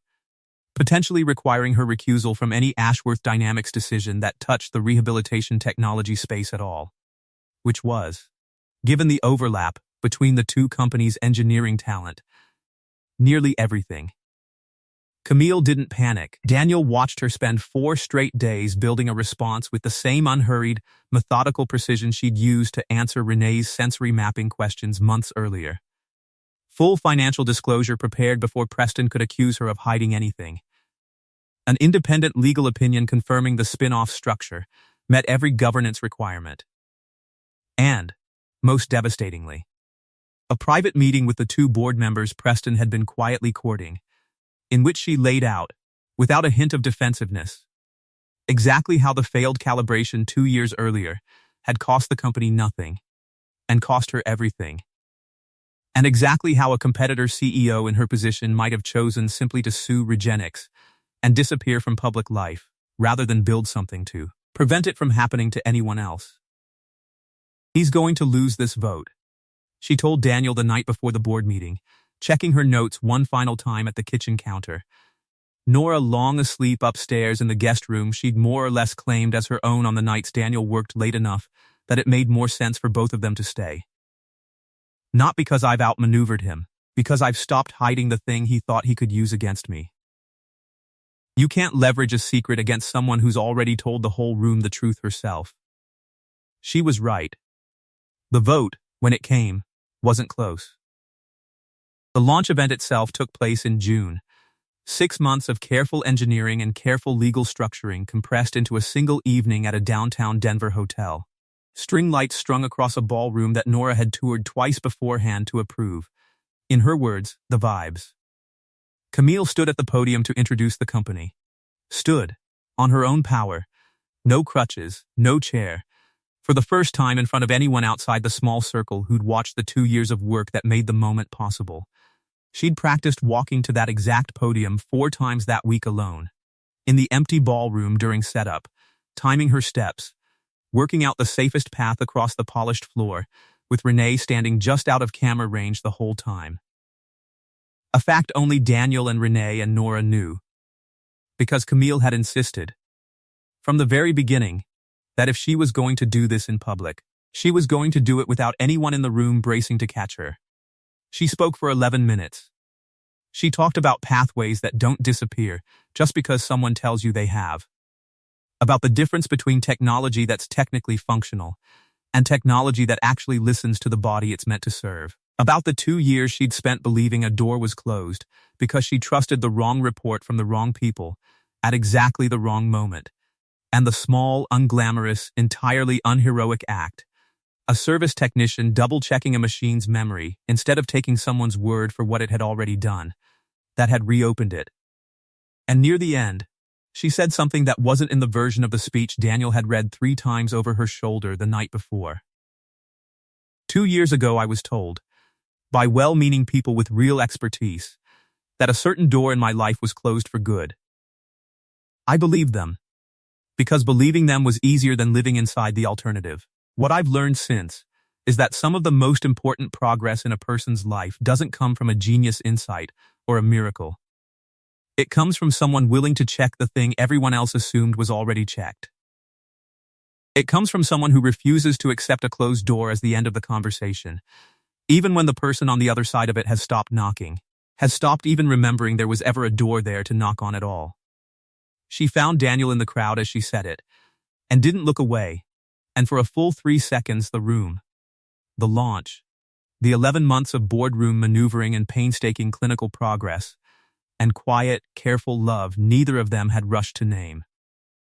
potentially requiring her recusal from any Ashworth Dynamics decision that touched the rehabilitation technology space at all, which was, given the overlap between the two companies' engineering talent, nearly everything. Camille didn't panic. Daniel watched her spend 4 straight days building a response with the same unhurried, methodical precision she'd used to answer Renee's sensory mapping questions months earlier. Full financial disclosure prepared before Preston could accuse her of hiding anything. An independent legal opinion confirming the spin-off structure met every governance requirement. And, most devastatingly, a private meeting with the 2 board members Preston had been quietly courting, in which she laid out, without a hint of defensiveness, exactly how the failed calibration 2 years earlier had cost the company nothing and cost her everything, and exactly how a competitor CEO in her position might have chosen simply to sue Regenics and disappear from public life rather than build something to prevent it from happening to anyone else. He's going to lose this vote, she told Daniel the night before the board meeting, checking her notes one final time at the kitchen counter. Nora long asleep upstairs in the guest room she'd more or less claimed as her own on the nights Daniel worked late enough that it made more sense for both of them to stay. Not because I've outmaneuvered him, because I've stopped hiding the thing he thought he could use against me. You can't leverage a secret against someone who's already told the whole room the truth herself. She was right. The vote, when it came, wasn't close. The launch event itself took place in June. 6 months of careful engineering and careful legal structuring compressed into a single evening at a downtown Denver hotel. String lights strung across a ballroom that Nora had toured twice beforehand to approve. In her words, the vibes. Camille stood at the podium to introduce the company. Stood, on her own power, no crutches, no chair, for the first time in front of anyone outside the small circle who'd watched the 2 years of work that made the moment possible. She'd practiced walking to that exact podium 4 times that week alone. In the empty ballroom during setup, timing her steps, working out the safest path across the polished floor, with Renee standing just out of camera range the whole time. A fact only Daniel and Renee and Nora knew, because Camille had insisted, from the very beginning, that if she was going to do this in public, she was going to do it without anyone in the room bracing to catch her. She spoke for 11 minutes. She talked about pathways that don't disappear just because someone tells you they have. About the difference between technology that's technically functional and technology that actually listens to the body it's meant to serve. About the 2 years she'd spent believing a door was closed because she trusted the wrong report from the wrong people at exactly the wrong moment. And the small, unglamorous, entirely unheroic act. A service technician double-checking a machine's memory instead of taking someone's word for what it had already done. That had reopened it. And near the end, she said something that wasn't in the version of the speech Daniel had read 3 times over her shoulder the night before. 2 years ago I was told, by well-meaning people with real expertise, that a certain door in my life was closed for good. I believed them, because believing them was easier than living inside the alternative. What I've learned since is that some of the most important progress in a person's life doesn't come from a genius insight or a miracle. It comes from someone willing to check the thing everyone else assumed was already checked. It comes from someone who refuses to accept a closed door as the end of the conversation, even when the person on the other side of it has stopped knocking, has stopped even remembering there was ever a door there to knock on at all. She found Daniel in the crowd as she said it, and didn't look away, and for a full 3 seconds the room, the launch, the 11 months of boardroom maneuvering and painstaking clinical progress, and quiet, careful love neither of them had rushed to name.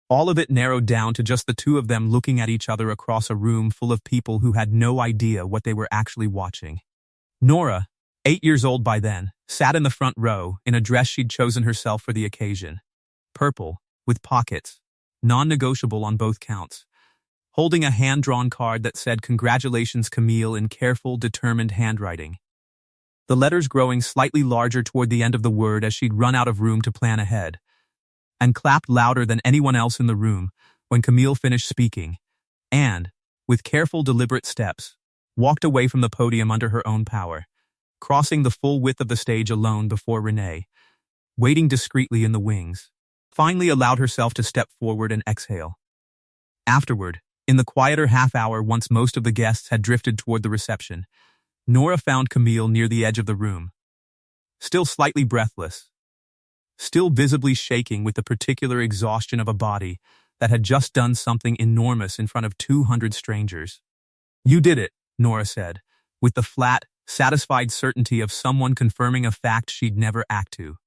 All of it narrowed down to just the two of them looking at each other across a room full of people who had no idea what they were actually watching. Nora, 8 years old by then, sat in the front row in a dress she'd chosen herself for the occasion. Purple, with pockets, non-negotiable on both counts, holding a hand-drawn card that said "Congratulations, Camille" in careful, determined handwriting. The letters growing slightly larger toward the end of the word as she'd run out of room to plan ahead, and clapped louder than anyone else in the room when Camille finished speaking, and, with careful, deliberate steps, walked away from the podium under her own power, crossing the full width of the stage alone before Renee, waiting discreetly in the wings, finally allowed herself to step forward and exhale. Afterward, in the quieter half-hour once most of the guests had drifted toward the reception, Nora found Camille near the edge of the room, still slightly breathless, still visibly shaking with the particular exhaustion of a body that had just done something enormous in front of 200 strangers. "You did it," Nora said, with the flat, satisfied certainty of someone confirming a fact she'd never act to.